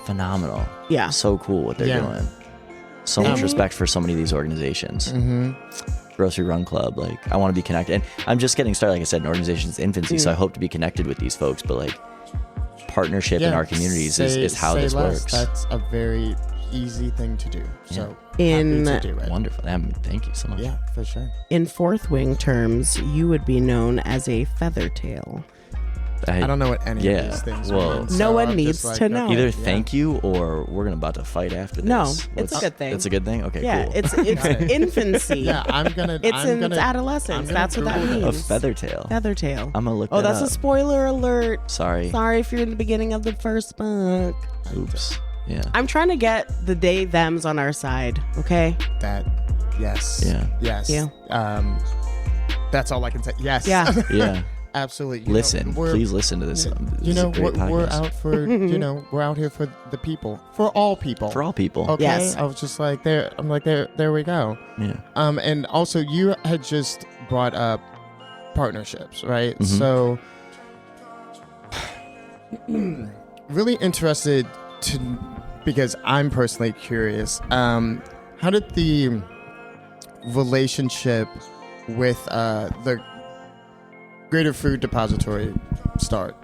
phenomenal. Yeah, so cool what they're doing. So much respect for so many of these organizations. Grocery Run Club, like I want to be connected, and I'm just getting started, like I said, in organization's infancy, so I hope to be connected with these folks, but like partnership in our communities is how this works. That's a very easy thing to do, so happy to do it. Wonderful. Thank you so much. Yeah, for sure. In fourth wing terms, you would be known as a feathertail. I don't know what any of these things mean. No one needs to know. Either thank you or we're about to fight after this. No, it's a good thing. It's a good thing? Okay, cool. It's infancy. Yeah, it's adolescence. That's what that means. A feathertail. Feathertail. I'm going to look that that's up. a spoiler alert. Sorry if you're in the beginning of the first book. Oops. Yeah. I'm trying to get the they, thems on our side, okay? Yes. Yeah. Yes. Yeah. That's all I can say. Yes. Yeah. Yeah. Absolutely. Please listen to this. We're out for, we're out here for the people, for all people. For all people. Okay. Yes. I was just like, there we go. Yeah. And also you had just brought up partnerships, right? Mm-hmm. So really interested because I'm personally curious. How did the relationship with the Greater Food Depository start?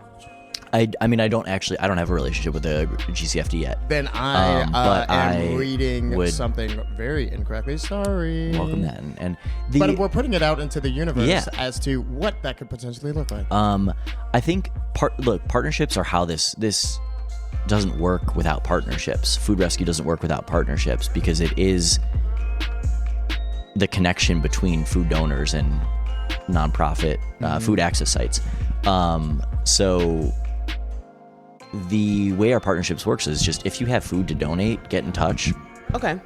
I mean, I don't have a relationship with the GCFD yet. Then but am I reading something very incorrectly. Sorry. Welcome that. But we're putting it out into the universe as to what that could potentially look like. I think partnerships are how this doesn't work without partnerships. Food rescue doesn't work without partnerships because it is the connection between food donors and nonprofit food access sites. So the way our partnerships works is just if you have food to donate, get in touch. Okay.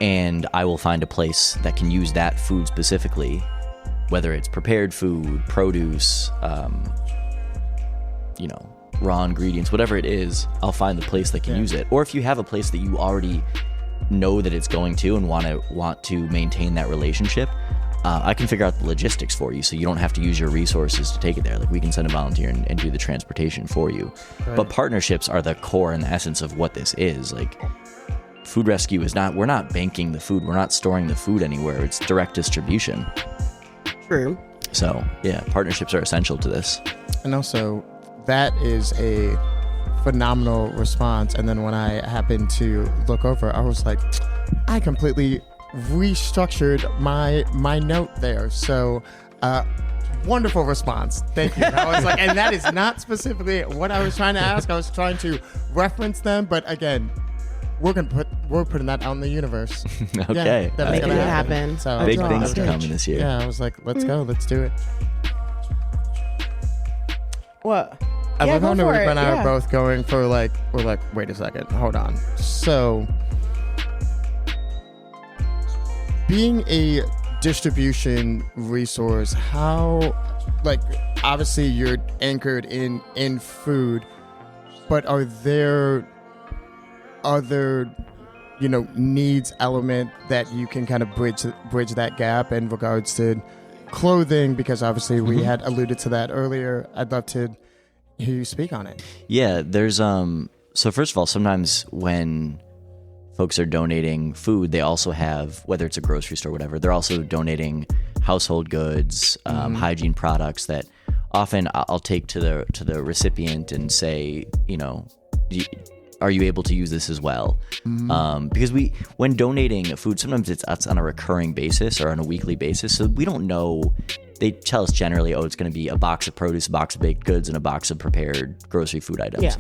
And I will find a place that can use that food specifically, whether it's prepared food, produce, raw ingredients, whatever it is, I'll find the place that can use it. Or if you have a place that you already know that it's going to and want to maintain that relationship, I can figure out the logistics for you so you don't have to use your resources to take it there. Like we can send a volunteer and do the transportation for you. Right. But partnerships are the core and the essence of what this is. Like food rescue is not, we're not banking the food. We're not storing the food anywhere. It's direct distribution. True. So yeah, partnerships are essential to this. And also that is a phenomenal response. And then when I happened to look over, I was like, I completely restructured my note there. So wonderful response. Thank you. I was like, and that is not specifically what I was trying to ask. I was trying to reference them, but again, we're putting that out in the universe. Okay. Yeah, making it happen. So big things are coming this year. Yeah, I was like, let's go, let's do it. What? I love how Narita and I are both going for we're like, wait a second, hold on. So, being a distribution resource, how, obviously you're anchored in food, but are there other, needs element that you can kind of bridge that gap in regards to clothing? Because obviously we had alluded to that earlier. I'd love to hear you speak on it. Yeah, there's so first of all, sometimes when folks are donating food, they also have, whether it's a grocery store or whatever, they're also donating household goods, hygiene products that often I'll take to the recipient and say, are you able to use this as well? Because when donating food, sometimes it's on a recurring basis or on a weekly basis, so we don't know. They tell us generally, it's going to be a box of produce, a box of baked goods, and a box of prepared grocery food items. Yeah.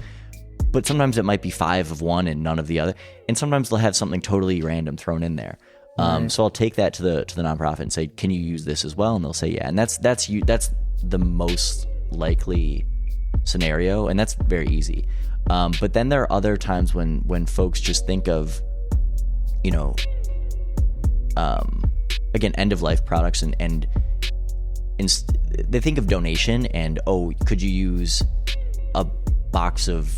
But sometimes it might be 5 of one and none of the other. And sometimes they'll have something totally random thrown in there. Right. So I'll take that to the nonprofit and say, can you use this as well? And they'll say, yeah. And that's the most likely scenario. And that's very easy. But then there are other times when folks just think of, again, end of life products and they think of donation and, could you use a box of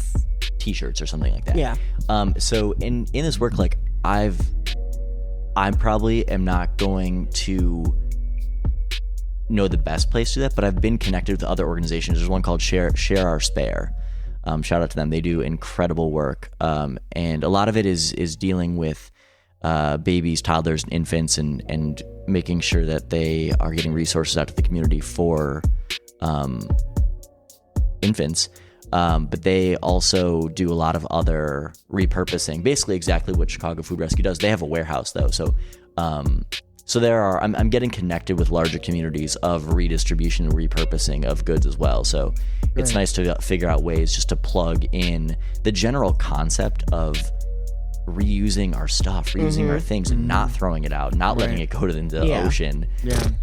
t-shirts or something like that? Yeah. So in this work, I probably am not going to know the best place to do that, but I've been connected with other organizations. There's one called Share Our Spare. Shout out to them. They do incredible work. And a lot of it is dealing with babies, toddlers, and infants and making sure that they are getting resources out to the community for infants. But they also do a lot of other repurposing, basically exactly what Chicago Food Rescue does. They have a warehouse though. So there are, I'm getting connected with larger communities of redistribution and repurposing of goods as well. So it's nice to figure out ways just to plug in the general concept of reusing our stuff, reusing our things, and not throwing it out, not letting it go into the ocean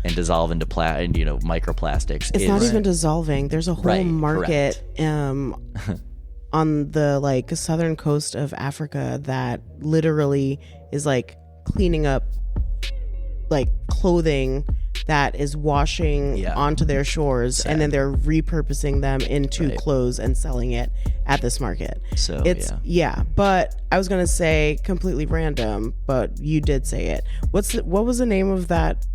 and dissolve into microplastics. It's not even dissolving. There's a whole market on the southern coast of Africa that literally is cleaning up clothing that is washing onto their shores, and then they're repurposing them into clothes and selling it at this market. So it's but I was gonna say completely random, but you did say it. What was the name of that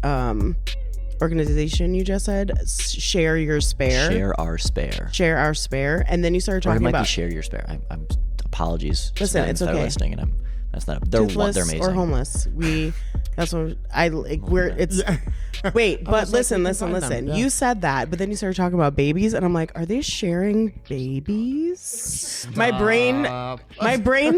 organization you just said? Share Your Spare. Share Our Spare. Share Our Spare, and then you started talking about Share Your Spare. I'm apologies. Listen, it's okay. Listening, and they're toothless amazing. or homeless. That's what I like. It's Wait, but listen. Yeah. You said that, but then you started talking about babies, and I'm like, are they sharing babies? My brain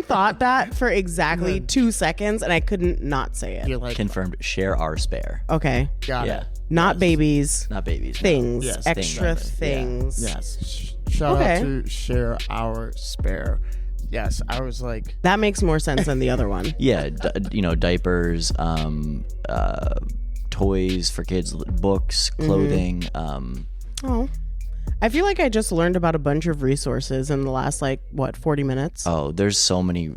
thought that for exactly 2 seconds, and I couldn't not say it. You're like, Confirmed. Share our spare. Okay. got Yeah. it. Not babies. Not babies. Things. Yes, Extra things. things. Yes. Shout out to share our spare. Yes, I was like, That makes more sense than the other one. Yeah, diapers, toys for kids, books, clothing. Oh. I feel like I just learned about a bunch of resources in the last 40 minutes. Oh, there's so many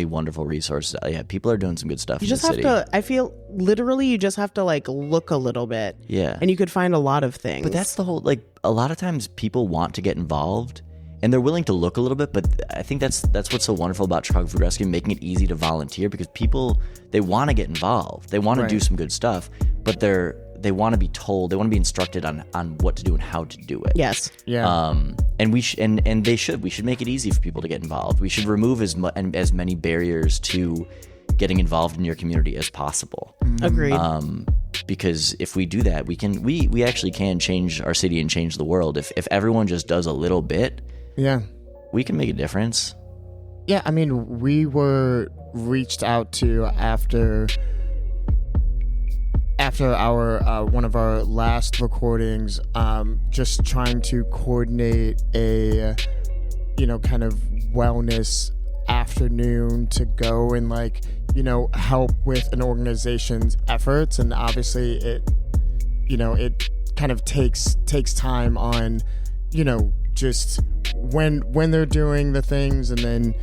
wonderful resources. Yeah, people are doing some good stuff. You just have to, I feel literally you just have to look a little bit. Yeah. And you could find a lot of things. But that's the whole, a lot of times people want to get involved and they're willing to look a little bit, but I think that's what's so wonderful about Chicago Food Rescue, making it easy to volunteer, because people, they want to get involved. They want to do some good stuff, but they want to be told, they want to be instructed on what to do and how to do it. Yes. yeah. And we we should make it easy for people to get involved. We should remove as many barriers to getting involved in your community as possible. Agreed. Because if we do that, we actually can change our city and change the world. If everyone just does a little bit, yeah. we can make a difference. Yeah, I mean, we were reached out to after our one of our last recordings, just trying to coordinate a kind of wellness afternoon to go and help with an organization's efforts. And obviously it kind of takes time on just when they're doing the things, and then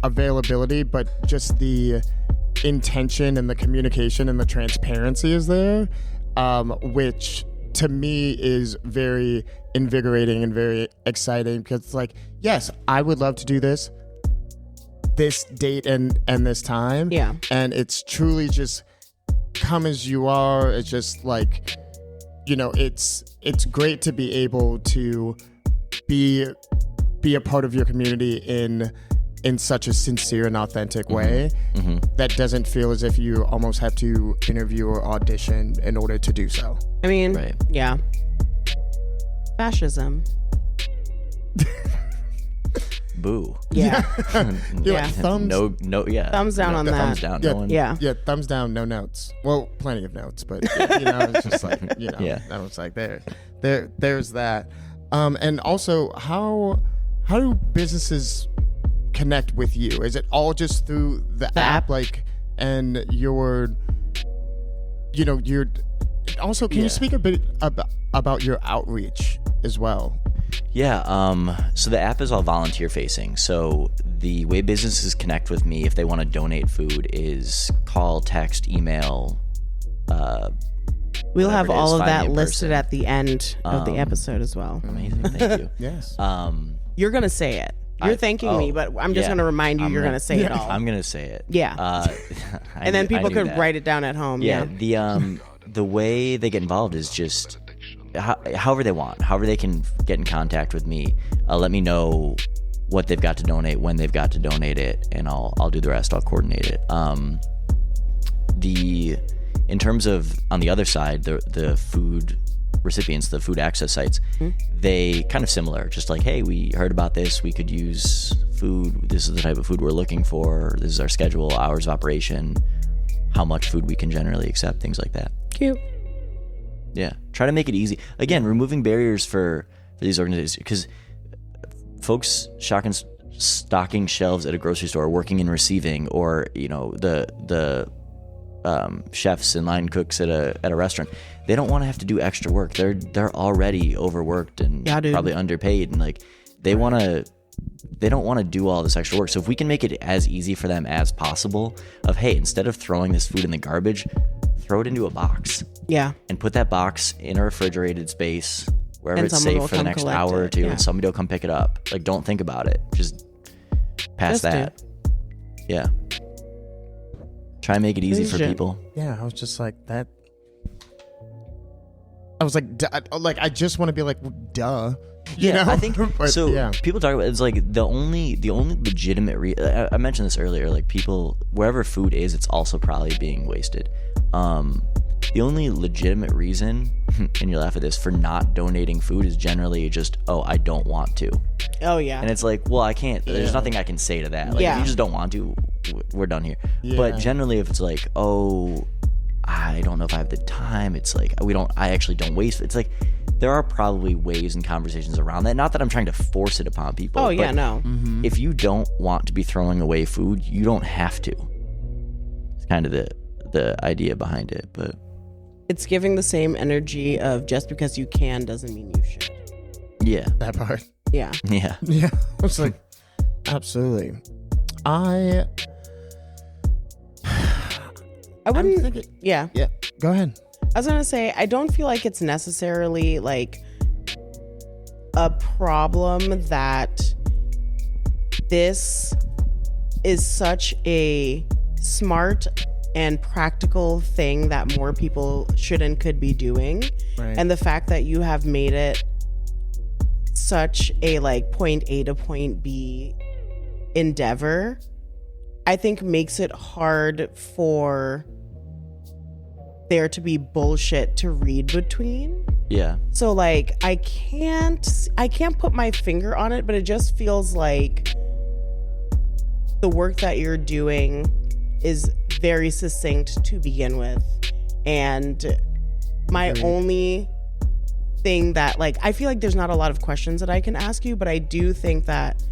availability, but just the intention and the communication and the transparency is there, which to me is very invigorating and very exciting, because it's yes, I would love to do this date and this time, and it's truly just come as you are. It's just it's great to be able to be a part of your community in such a sincere and authentic way that doesn't feel as if you almost have to interview or audition in order to do so. I mean, Right. yeah. Fascism. Boo. Yeah. Yeah. Thumbs. No. Yeah. Thumbs down on that. Thumbs down. Yeah. No one. Yeah. Yeah, thumbs down, no notes. Well, plenty of notes, but it's just Yeah. I was there's that. And also, how do businesses connect with you? Is it all just through the app? And your also, can you speak a bit about your outreach as well? Yeah. So the app is all volunteer facing. So the way businesses connect with me if they want to donate food is call, text, email. We'll have all of find that me in listed person. at the end of the episode as well. Amazing. Thank you. Yes. You're going to say it. You're thanking me, but I'm just going to remind you you're going to say it all. I'm going to say it. Yeah. And then people could write it down at home. Yeah. The way they get involved is just however they want, however they can get in contact with me. Let me know what they've got to donate, when they've got to donate it, and I'll do the rest. I'll coordinate it. In terms of on the other side, the food recipients, the food access sites, they kind of similar. Just hey, we heard about this. We could use food. This is the type of food we're looking for. This is our schedule, hours of operation, how much food we can generally accept, things like that. Cute. Yeah, try to make it easy. Again, removing barriers for these organizations, because folks stocking shelves at a grocery store, working in receiving, or the chefs and line cooks at a restaurant, they don't want to have to do extra work. They're already overworked and probably underpaid, and they don't want to do all this extra work. So if we can make it as easy for them as possible, of hey, instead of throwing this food in the garbage, throw it into a box. Yeah. And put that box in a refrigerated space wherever it's safe for the next hour or two, and somebody will come pick it up. Don't think about it. Just pass that. Yeah. Try and make it easy for people. Yeah, I was just that. I was I just want to be duh. I think but, so. Yeah. People talk about it's the only legitimate. I mentioned this earlier. People, wherever food is, it's also probably being wasted. The only legitimate reason, and you laugh at this, for not donating food is generally just, oh, I don't want to. Oh, yeah. And it's like, well, I can't, there's nothing I can say to that. Like, if you just don't want to, we're done here. Yeah. But generally, if it's like, oh, I don't know if I have the time, it's like, I actually don't waste. It's like, there are probably ways and conversations around that. Not that I'm trying to force it upon people. Oh, yeah, no. If you don't want to be throwing away food, you don't have to. It's kind of the idea behind it, but it's giving the same energy of just because you can doesn't mean you should. Yeah. That part. Yeah. Yeah. It's like, absolutely. I wouldn't. Yeah. Go ahead. I was gonna say, I don't feel like it's necessarily like a problem that this is such a smart and practical thing that more people should and could be doing. Right. And the fact that you have made it such a like point A to point B endeavor, I think makes it hard for there to be bullshit to read between. Yeah. So like I can't put my finger on it, but it just feels like the work that you're doing is very succinct to begin with. And my only thing that like, I feel like there's not a lot of questions that I can ask you, but I do think that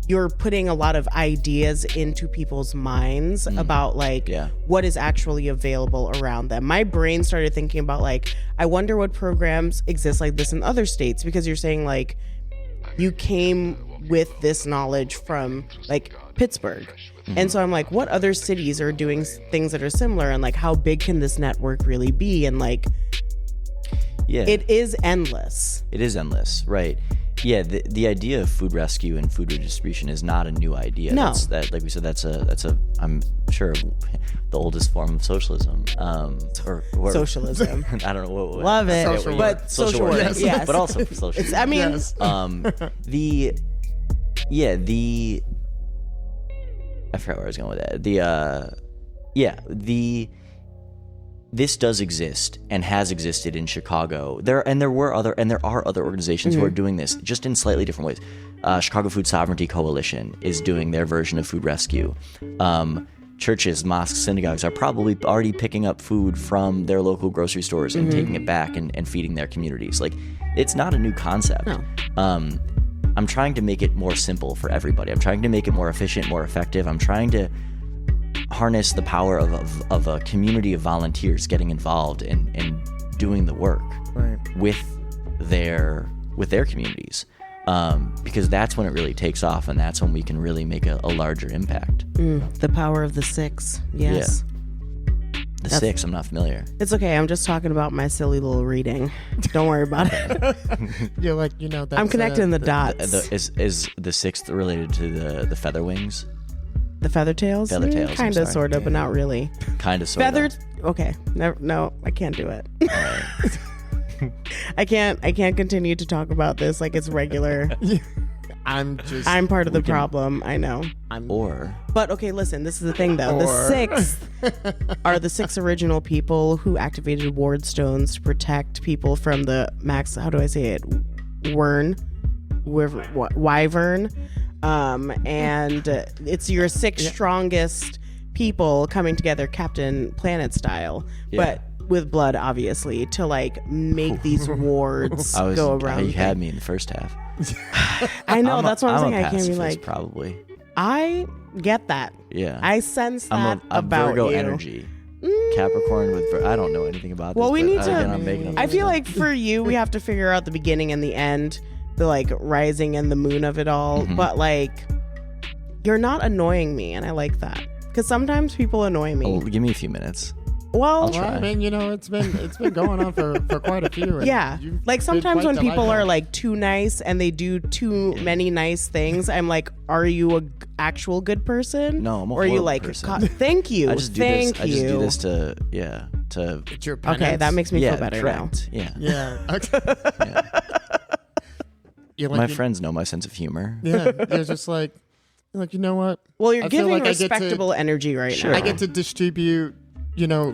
you're putting a lot of ideas into people's minds about like what is actually available around them. My brain started thinking about like, I wonder what programs exist like this in other states, because you're saying like you came with this knowledge from like Pittsburgh. And so I'm like, what other cities are doing things that are similar, and like how big can this network really be? And like, it is endless. It is endless, right? Yeah, the idea of food rescue and food redistribution is not a new idea. No. That, like we said, that's a I'm sure the oldest form of socialism. Or socialism. I don't know what. Love it. But social work. Yes. But also socialism. I mean, I forgot where I was going with that. This does exist and has existed in Chicago. There are other organizations who are doing this just in slightly different ways. Chicago Food Sovereignty Coalition is doing their version of food rescue. Churches, mosques, synagogues are probably already picking up food from their local grocery stores and taking it back and feeding their communities. Like, it's not a new concept. No. I'm trying to make it more simple for everybody. I'm trying to make it more efficient, more effective. I'm trying to harness the power of a community of volunteers getting involved and doing the work with their communities, because that's when it really takes off, and that's when we can really make a larger impact. The power of the six. Yes. Yeah. That's six, I'm not familiar. It's okay. I'm just talking about my silly little reading. Don't worry about it. You're like, that's I'm connecting the dots. Is the sixth related to the feather wings? The feather tails? Kind of, sort of, but not really. Kind of, sort feathered. Of. Okay. No, I can't do it. I can't continue to talk about this like it's regular. I'm part of the problem. I know. But okay, listen, this is the thing though. The sixth are the six original people who activated ward stones to protect people from the how do I say it? Wyvern. And it's your six strongest people coming together, Captain Planet style, but with blood, obviously, to like make these wards go around. You had me in the first half. I know, that's what I'm saying. I can't be like, probably. I get that. Yeah, I sense that I'm about Virgo you. Energy. Capricorn with I don't know anything about this. Well, we need to. I feel like for you, we have to figure out the beginning and the end, the like rising and the moon of it all. But like, you're not annoying me, and I like that, because sometimes people annoy me. Oh, give me a few minutes. Well, I mean, it's been going on for quite a few. Yeah, like sometimes when people are like too nice and they do too many nice things, I'm like, are you an actual good person? No, I'm a or are you like, person. Thank you, I just do this to It's your penance. Okay, that makes me feel better correct. now. Yeah. Okay. Yeah. My friends know my sense of humor. Yeah, they're just like, you know what? Well, you're giving respectable energy right now. I get to distribute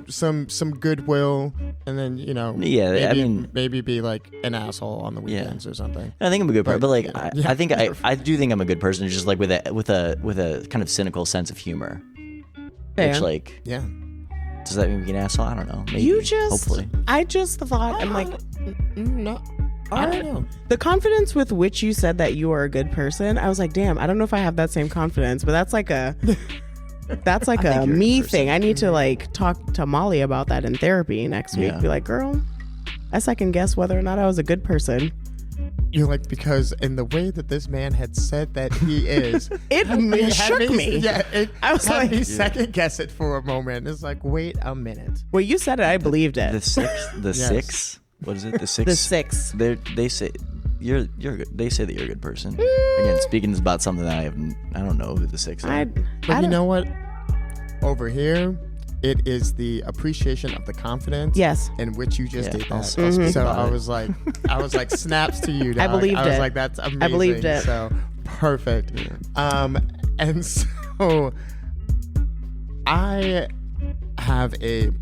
some goodwill, and then maybe be like an asshole on the weekends or something. I think I'm a good person, but like I think I do think I'm a good person, just like with a kind of cynical sense of humor. Which does that mean we can asshole? I don't know. Maybe. Hopefully. I just thought I'm like no. I don't know. The confidence with which you said that you are a good person, I was like, damn, I don't know if I have that same confidence, but that's like a me thing. I need to like talk to Molly about that in therapy next week. Be like, girl, I second guess whether or not I was a good person. You're like, because in the way that this man had said that he is, it shook me. Yeah, I was like, me second guess it for a moment. It's like, wait a minute. Well, you said it, I believed it. The six. What is it? The six. The six. They say you're good. They say that you're a good person. Again, speaking about something that I don't know who the six are. But you know what? Over here, it is the appreciation of the confidence. Yes. In which you just did that. I'll speak so about I was like, snaps to you, dog. I believed it. I was like, that's amazing. I believed it. So perfect. Yeah. And so I have a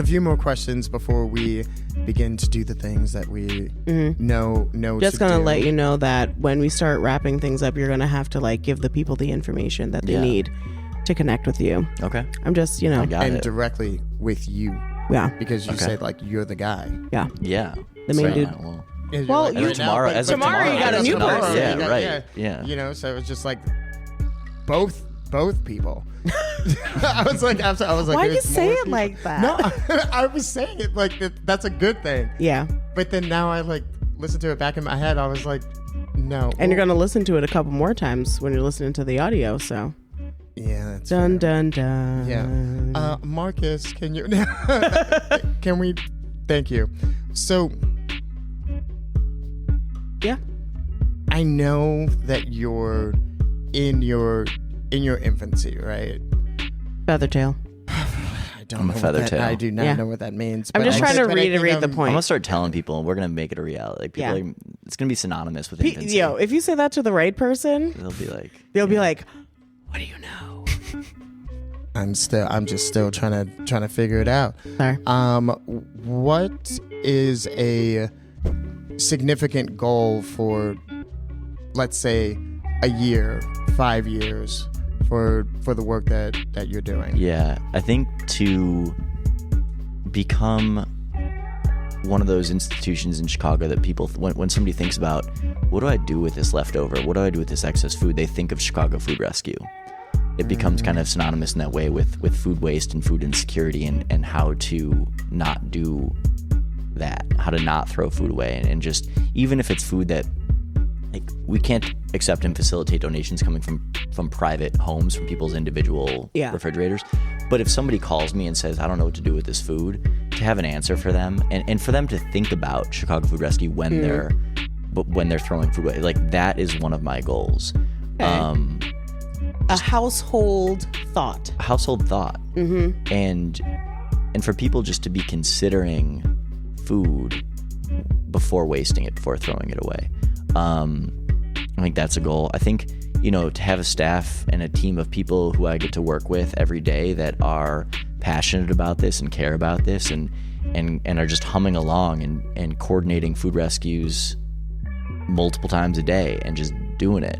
few more questions before we begin to do the things that we know just to gonna do. let you know that when we start wrapping things up, you're gonna have to like give the people the information that they need to connect with you. Okay. I'm just I got and it. directly with you. Yeah. Because you said like you're the guy. Yeah. Yeah. The main dude. Well, like, tomorrow you got a new person. Yeah, right. Yeah. So it was just like both people. I was like, why do you say it like that? No, I was saying it like that's a good thing. Yeah. But then now I like listen to it back in my head. I was like, no. And you're gonna listen to it a couple more times when you're listening to the audio. So. Yeah. That's dun fair. dun dun. Yeah. Marcus, can you? Can we? Thank you. So. Yeah. I know that you're in your infancy, right? Feathertail. I'm a feathertail. I do not know what that means. I'm just trying to reiterate the point. I'm gonna start telling people, and we're gonna make it a reality. Like, people, like, it's gonna be synonymous with infancy. Yo, if you say that to the right person, they'll be like, what do you know? I'm just still trying to figure it out. Sorry. What is a significant goal for, let's say, a year, 5 years for the work that you're doing? Yeah, I think to become one of those institutions in Chicago that people, when somebody thinks about, what do I do with this leftover? What do I do with this excess food? They think of Chicago Food Rescue. It becomes kind of synonymous in that way with food waste and food insecurity and how to not do that, how to not throw food away. And just, even if it's food that, like, we can't accept and facilitate donations coming from private homes, from people's individual refrigerators. But if somebody calls me and says, I don't know what to do with this food, to have an answer for them and for them to think about Chicago Food Rescue when they're throwing food away, like, that is one of my goals. Okay. A household thought. Mm-hmm. And for people just to be considering food before wasting it, before throwing it away. I think that's a goal. I think, to have a staff and a team of people who I get to work with every day that are passionate about this and care about this and are just humming along and coordinating food rescues multiple times a day and just doing it.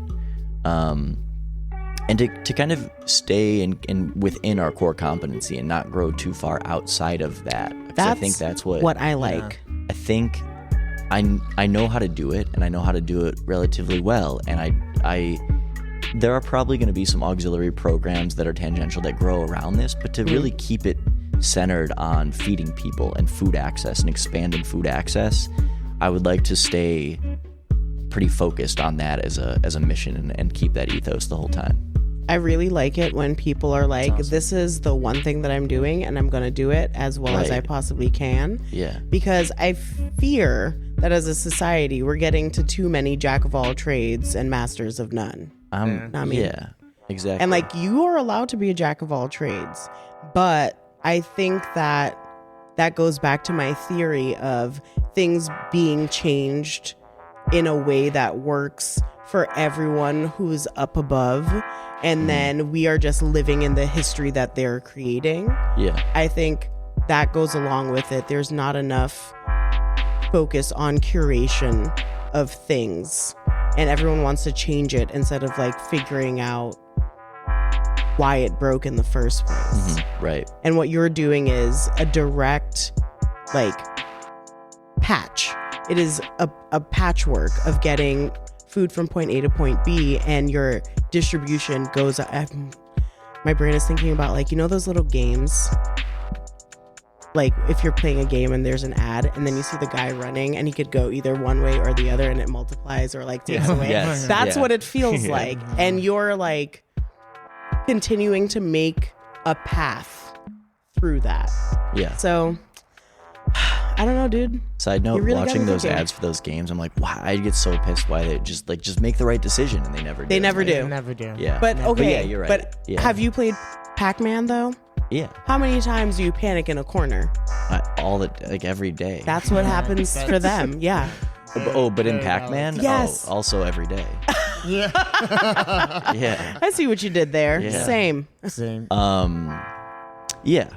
And to kind of stay in within our core competency and not grow too far outside of that. I think that's what I like. I think I know how to do it, and I know how to do it relatively well. And I there are probably going to be some auxiliary programs that are tangential that grow around this, but to really keep it centered on feeding people and food access and expanding food access, I would like to stay pretty focused on that as a mission and keep that ethos the whole time. I really like it when people are like, awesome. This is the one thing that I'm doing and I'm going to do it as well as I possibly can. Yeah. Because I fear that as a society, we're getting to too many jack of all trades and masters of none. Yeah, exactly. And like, you are allowed to be a jack of all trades. But I think that goes back to my theory of things being changed in a way that works for everyone who's up above. and then we are just living in the history that they're creating. Yeah. I think that goes along with it. There's not enough focus on curation of things, and everyone wants to change it instead of like figuring out why it broke in the first place. Mm-hmm. Right. And what you're doing is a direct like patch. It is a patchwork of getting food from point A to point B, and your distribution goes. My brain is thinking about like, you know, those little games. Like if you're playing a game and there's an ad and then you see the guy running and he could go either one way or the other and it multiplies or like takes away. Yes. That's what it feels like. And you're like continuing to make a path through that. Yeah. So I don't know, dude. Side note, really watching those thinking. ads for those games, I'm like, wow, I get so pissed why they just make the right decision, and they never do. They never Like, do. Never do. Yeah. But okay, yeah, you're right. But Yeah. have you played Pac-Man though? Yeah. How many times do you panic in a corner? Every day. That's what happens for them. Yeah. But in Very Pac-Man, Yes. also every day. Yeah. Yeah. I see what you did there. Yeah. Same. Same. Yeah.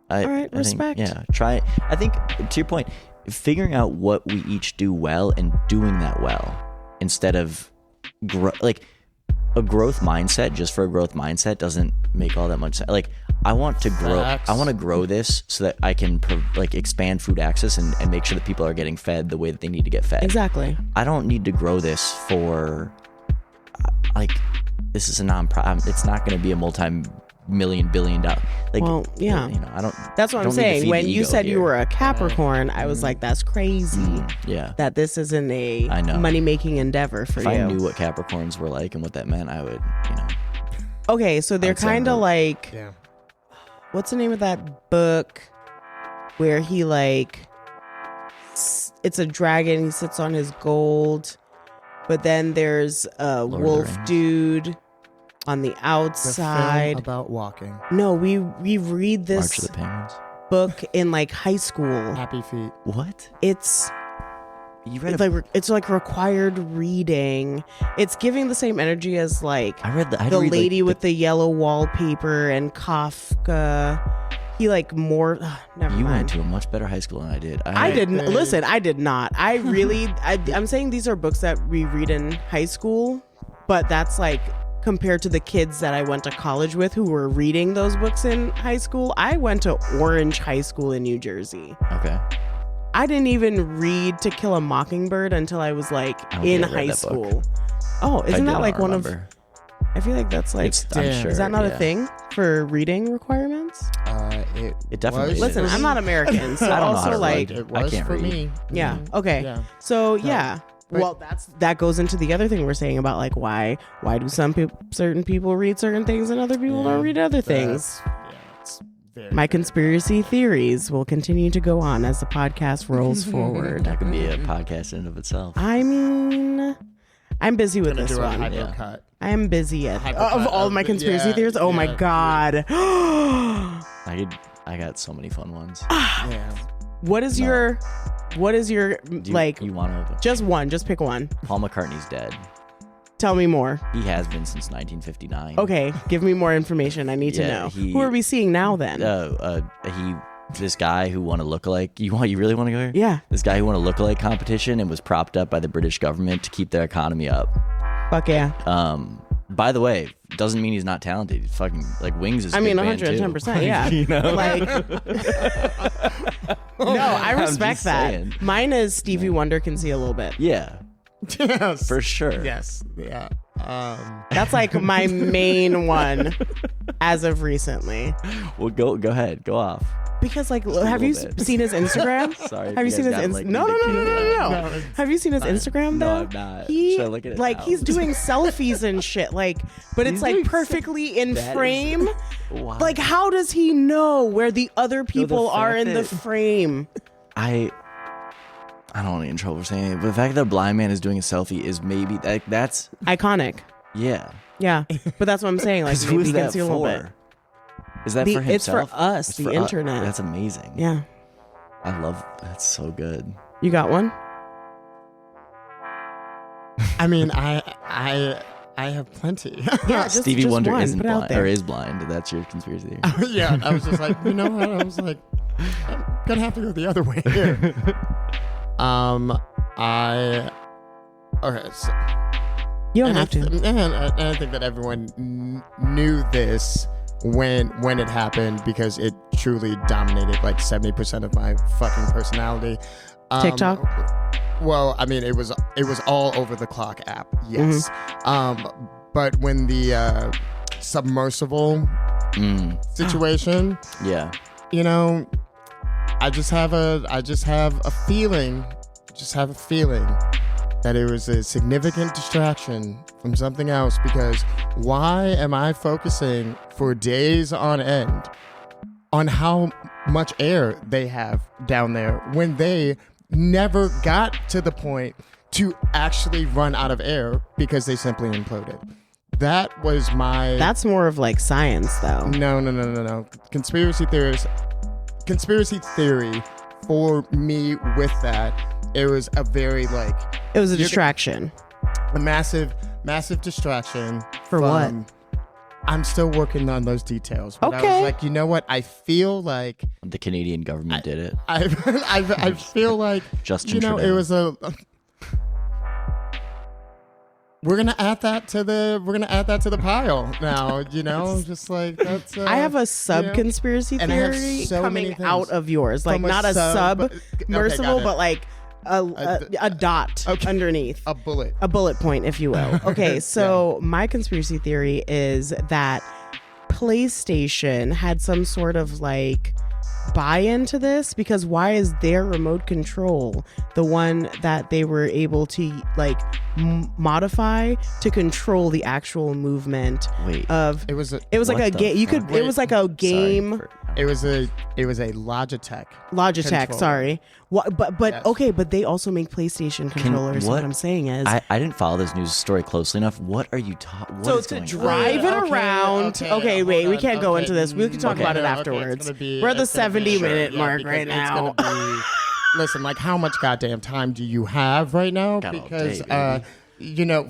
All right, I think, respect. yeah. Try. I think to your point, figuring out what we each do well and doing that well instead of a growth mindset just for a growth mindset doesn't make all that much sense. Like I want to grow. Facts. I want to grow this so that I can expand food access and make sure that people are getting fed the way that they need to get fed. Exactly. I don't need to grow this for this is a non-profit. It's not going to be a multi-million billion dollar. Well, yeah. You know, I don't. That's what I I'm don't need to saying. feed When the you ego said you here. were a Capricorn, I was like, that's crazy Yeah. that this isn't a I know. money-making endeavor for If you. I knew what Capricorns were like and what that meant, I would, Okay, so they're I'd say kind of no. like, Yeah. what's the name of that book where he it's a dragon, he sits on his gold, but then there's a of the wolf Rings. dude on the The film outside. about walking. No, we read March this of the Penguins. book in like high school. Happy feet. What? It's You read? it's like required reading. It's giving the same energy as like I read the. I the read, lady like, with the yellow wallpaper and Kafka. He like more. Never You mind. went to a much better high school than I did. I didn't listen. I did not. I really. I'm saying these are books that we read in high school, but that's like compared to the kids that I went to college with who were reading those books in high school. I went to Orange High School in New Jersey. Okay. I didn't even read To Kill a Mockingbird until I was like I don't in think I read high that book. school. Oh, If I isn't did, that I like don't one of? remember. I feel like that's like. I'm Damn. sure. Is that not yeah. a thing for reading requirements? It definitely was is. Listen, for I'm me. not American, so I don't know how also to like, read. It I was can't for read. me. yeah, Mhm. okay. Yeah. So So, yeah, but- well, that goes into the other thing we're saying about like why do certain people read certain things and other people don't read other things. It's very, My very- conspiracy theories will continue to go on as the podcast rolls forward. That could be a podcast in and of itself. I mean, I'm busy with Gonna this do a one. hypercut. I am busy of Hypercut all of my the- conspiracy yeah, theories. Oh my yeah, god. I got so many fun ones. Yeah. What is No. your Do like you want to? just one, just pick one. Paul McCartney's dead. Tell me more. He has been since 1959. Okay, give me more information. I need to Yeah, know. he- Who are we seeing now then? This guy who won a lookalike. You really want to go here? Yeah. This guy who won a lookalike competition and was propped up by the British government to keep their economy up. Fuck yeah. By the way, doesn't mean he's not talented. He's fucking like Wings is. A I mean, good band, too. 110%. Yeah. You know? Like, no, I I'm respect just that. saying. Mine is Stevie Wonder can see a little bit. Yeah, Yes. for sure. Yes. Yeah. That's like my main one as of recently. Well, go ahead, go off. Because like, a have you little bit. seen his Instagram? Sorry. if Have you guys seen his got, Instagram? like, No. No, Have you seen his Instagram though? No, I'm not. He, Should I look at it like now? he's doing selfies and shit. Like, but it's He's like doing perfectly in That is- frame. Why? Like, how does he know where the other people are fact in the that- frame? I don't want to get in trouble for saying it, but the fact that a blind man is doing a selfie is maybe that's Iconic. yeah. Yeah, but that's what I'm saying. Like, 'Cause maybe who's he can that see a little bit. for? Is that The- for it's for himself? us, It's the for internet. That's amazing. Yeah, I love. That's so good. you got one. I mean, I I have plenty. Yeah, Stevie Wonder one. isn't Put it out blind, there. or is blind. That's your conspiracy theory. Yeah, I was just like, you know what? I was like, I'm gonna have to go the other way here. Okay. So, You don't have to. And I think that everyone knew this when it happened because it truly dominated like 70% of my fucking personality. TikTok? Well, I mean, it was all over the clock app. Yes. But when the submersible situation, Yeah. you know, I just have a feeling that it was a significant distraction from something else, because why am I focusing for days on end on how much air they have down there when they never got to the point to actually run out of air because they simply imploded? That was my... That's more of like science, though. No. Conspiracy theory for me with that, it was a very like... It was a distraction. A massive distraction. For what? I'm still working on those details. But Okay. I was like, you know what? I feel like... The Canadian government did it. I feel like... Justin you know, Trudeau. it was a... We're gonna add that to the pile now. You know, just like that's. I have a sub conspiracy And I have theory so many coming things. out of yours, like From a not a sub- submersible, okay, got it. but like a dot underneath, a bullet. a bullet point, if you will. Okay, so my conspiracy theory is that PlayStation had some sort of like buy into this, because why is their remote control the one that they were able to like modify to control the actual movement of It was like a game. You could. It was like a game. It was a Logitech. control. Sorry. What? But Yes. okay. But they also make PlayStation controllers. What I'm saying is, I didn't follow this news story closely enough. What are you talking? so to drive it around. Okay, wait. We can't go into this. We can talk about it afterwards. We're at the 70-minute mark right now. Listen, like, how much goddamn time do you have right now? Got all Because day, you know,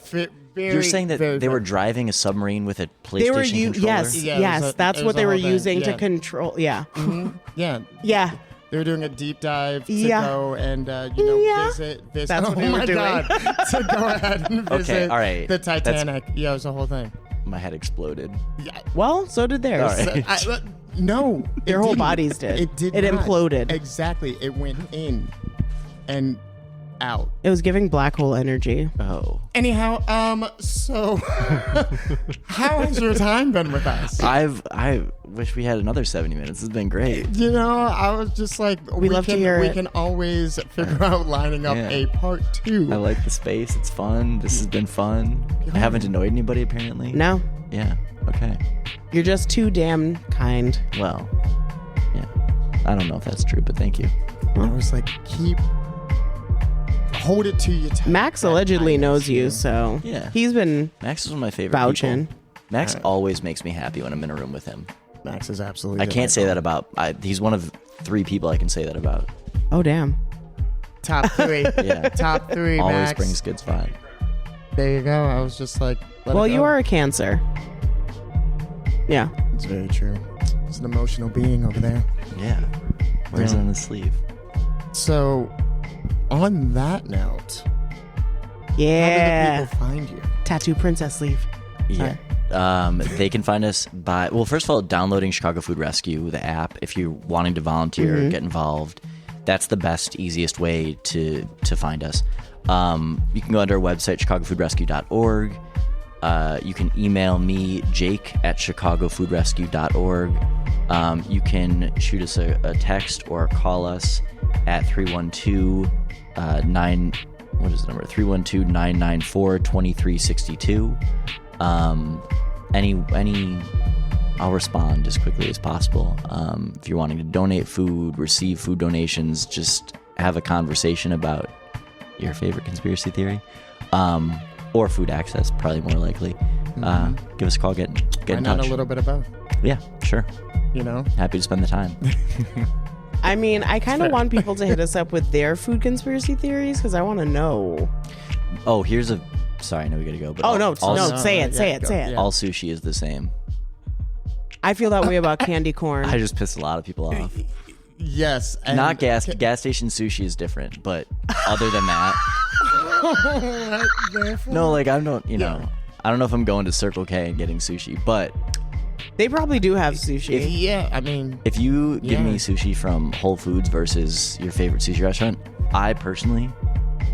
You're saying that they were driving a submarine with a PlayStation They were controller? yes, Yeah, yes. That's it what was they a were whole thing, using to yeah. control. Yeah, Yeah. yeah. They were doing a deep dive to Yeah. go and visit. That's oh what they were my doing. God, to go ahead and visit all right. the Titanic. Yeah, it was the whole thing. My head exploded. Yeah. Well, so did theirs. All right. No, Their it whole didn't. bodies did. It did. It not. imploded. Exactly. It went in and out. It was giving black hole energy. Oh. Anyhow, so how has your time been with us? I wish we had another 70 minutes. This has been great. You know, I was just like, we love to hear we it. can always figure out lining up Yeah. a part 2. I like the space. It's fun. This has been fun. I haven't annoyed anybody apparently. No, Yeah. Okay. you're just too damn kind. Well. Yeah. I don't know if that's true, but thank you. I was like, hold it to your time. Max allegedly knows you, so Yeah. he's been Max is one of my favorite vouching. people. Max always makes me happy when I'm in a room with him. Max is absolutely. I can't say that about. He's one of 3 people I can say that about. Oh damn. Top 3. Yeah. Top 3. Always Max. brings good vibe. There you go. I was just like, let Well, it you go. are a Cancer. Yeah. It's very true. It's an emotional being over there. Yeah. Wears it Yeah. on his sleeve. So, on that note, how Yeah. do the people find you? Tattoo princess sleeve. Yeah. They can find us by, well, first of all, downloading Chicago Food Rescue, the app. If you're wanting to volunteer, get involved, that's the best, easiest way to find us. You can go onto our website, chicagofoodrescue.org. You can email me, jake@chicagofoodrescue.org. You can shoot us a text or call us at 312-994-2362. I'll respond as quickly as possible. If you're wanting to donate food, receive food donations, just have a conversation about your favorite conspiracy theory, or food access, probably more likely. Give us a call, get Why in not touch. a little bit of both? Yeah, sure. You know? Happy to spend the time. I mean, I kind of want people to hit us up with their food conspiracy theories because I want to know. Oh, here's a sorry, I know we gotta go. But say it. All sushi is the same. I feel that way about candy corn. I just pissed a lot of people off. Yes. And Not gas station sushi is different, but other than that, no, like I don't know if I'm going to Circle K and getting sushi, but they probably do have sushi. If you give me sushi from Whole Foods versus your favorite sushi restaurant, I personally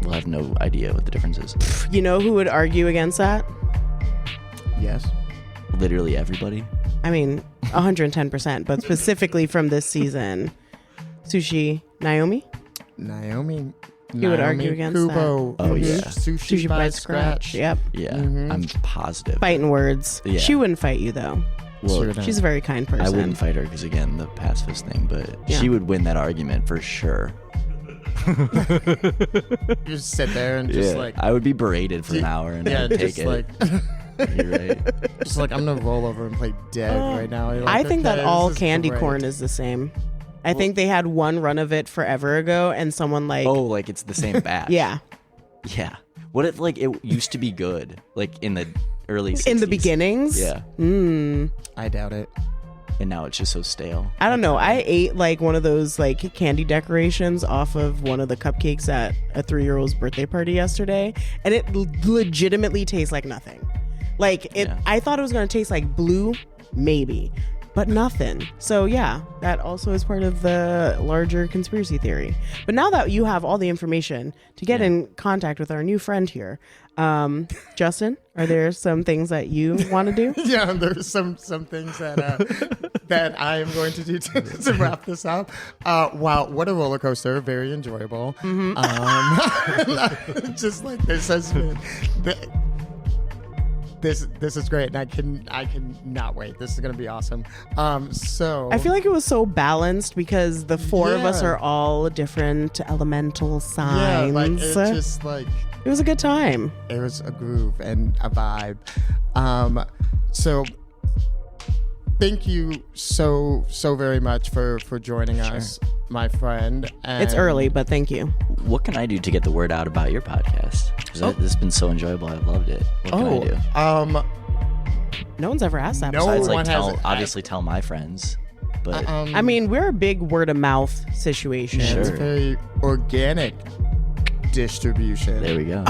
will have no idea what the difference is. You know who would argue against that? Yes. Literally everybody. I mean, 110%, but specifically from this season. Sushi Naomi? You would argue against Kubo. that. Oh, yeah. Sushi by scratch. Yep. Yeah, I'm positive. Fighting words. Yeah. She wouldn't fight you, though. Well, she's a very kind person. I wouldn't fight her because, again, the pacifist thing, but she would win that argument for sure. You just sit there and just I would be berated for an hour and I'd take it. Like, you're right. Just like, I'm gonna roll over and play dead right now. Like, I think that all candy great. corn is the same. I think they had one run of it forever ago, and someone like it's the same batch. yeah. What if it used to be good, like in the early 60s? In the beginnings? Yeah. I doubt it. And now it's just so stale. I don't know. I ate like one of those like candy decorations off of one of the cupcakes at a 3-year-old's birthday party yesterday, and it legitimately tastes like nothing. Like I thought it was gonna taste like blue, maybe, but nothing. So yeah, that also is part of the larger conspiracy theory. But now that you have all the information to get in contact with our new friend here, Justin, are there some things that you want to do? Yeah, there's some things that that I am going to do to wrap this up. Wow, what a roller coaster! Very enjoyable. Just like this has been. This is great, and I can not wait. This is gonna be awesome. So I feel like it was so balanced because the four of us are all different elemental signs. Yeah, like it's just like it was a good time. It was a groove and a vibe. So thank you so very much for joining us, my friend. And it's early, but thank you. What can I do to get the word out about your podcast? Because this has been so enjoyable. I've loved it. What can I do? No one's ever asked that. Besides, obviously tell my friends. But I mean, we're a big word of mouth situation. Sure. It's very organic distribution. There we go.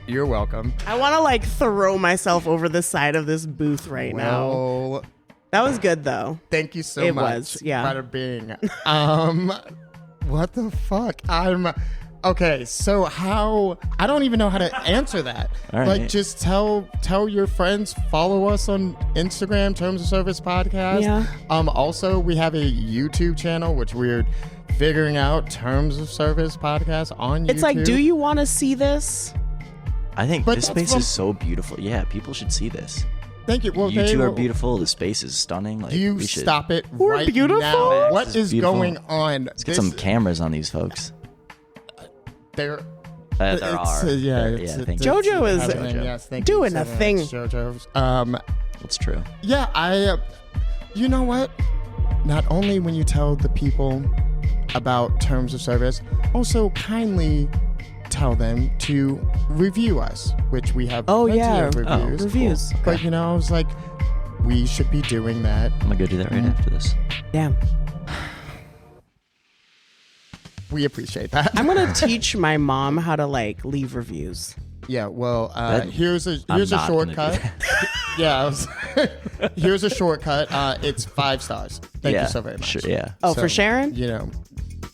You're welcome. I want to like throw myself over the side of this booth right now. That was good though. Thank you so much. It was, yeah. Bada bing. What the fuck? Okay, so I don't even know how to answer that. All right. Like, just tell your friends, follow us on Instagram, Terms of Service Podcast. Yeah. Also, we have a YouTube channel, which we're figuring out, Terms of Service Podcast on YouTube. It's like, do you want to see this? I think this space is so beautiful. Yeah, people should see this. Thank you. Well, you two are beautiful. The space is stunning. Like, you stop it We're right beautiful. now. What is going on? Let's get some cameras on these folks. There are. JoJo is doing a thing. JoJo. That's true. Yeah, you know what? Not only when you tell the people about Terms of Service, also kindly tell them to review us, which we have plenty of reviews. Cool. But I was like, we should be doing that. I'm gonna go do that right after this. Yeah. We appreciate that. I'm gonna teach my mom how to like leave reviews. Yeah, well, here's a shortcut. Here's a shortcut. It's 5 stars. Thank you so very much. Sure, yeah. Oh, for Sharon?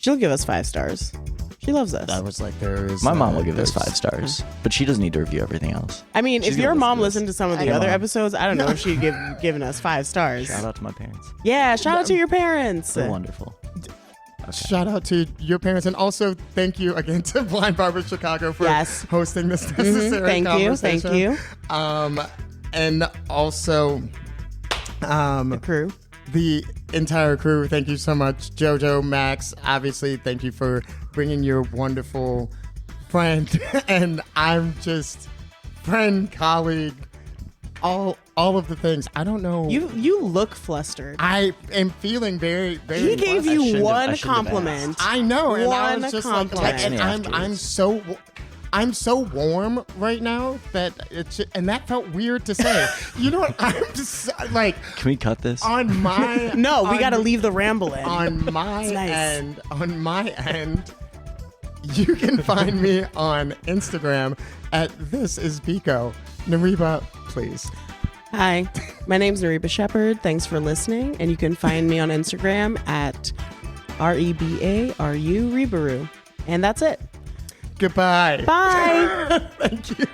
She'll give us 5 stars. She loves us. I was like, there is. My mom will give us 5 stars, but she doesn't need to review everything else. I mean, if your mom listened to some of the other episodes, I don't know if she'd given us 5 stars. Shout out to my parents. Yeah, shout out to your parents. They're wonderful. Okay. Shout out to your parents, and also thank you again to Blind Barber Chicago for hosting this necessary conversation. Thank you. And also the crew. The entire crew, thank you so much. JoJo, Max, obviously, thank you for bringing your wonderful friend, and I'm just friend, colleague, all of the things. I don't know. You look flustered. I am feeling very, very. He gave you one compliment. I know, and one I was just compliment. like, I'm so warm right now that and that felt weird to say. You know what? I'm just like. Can we cut this? On my No, we got to leave the ramble in. On my nice. end, you can find me on Instagram at thisisBiko. Nariba, please. Hi, my name's Nariba Shepherd. Thanks for listening, and you can find me on Instagram at REBARU Rebaru. And that's it. Goodbye. Bye. Thank you.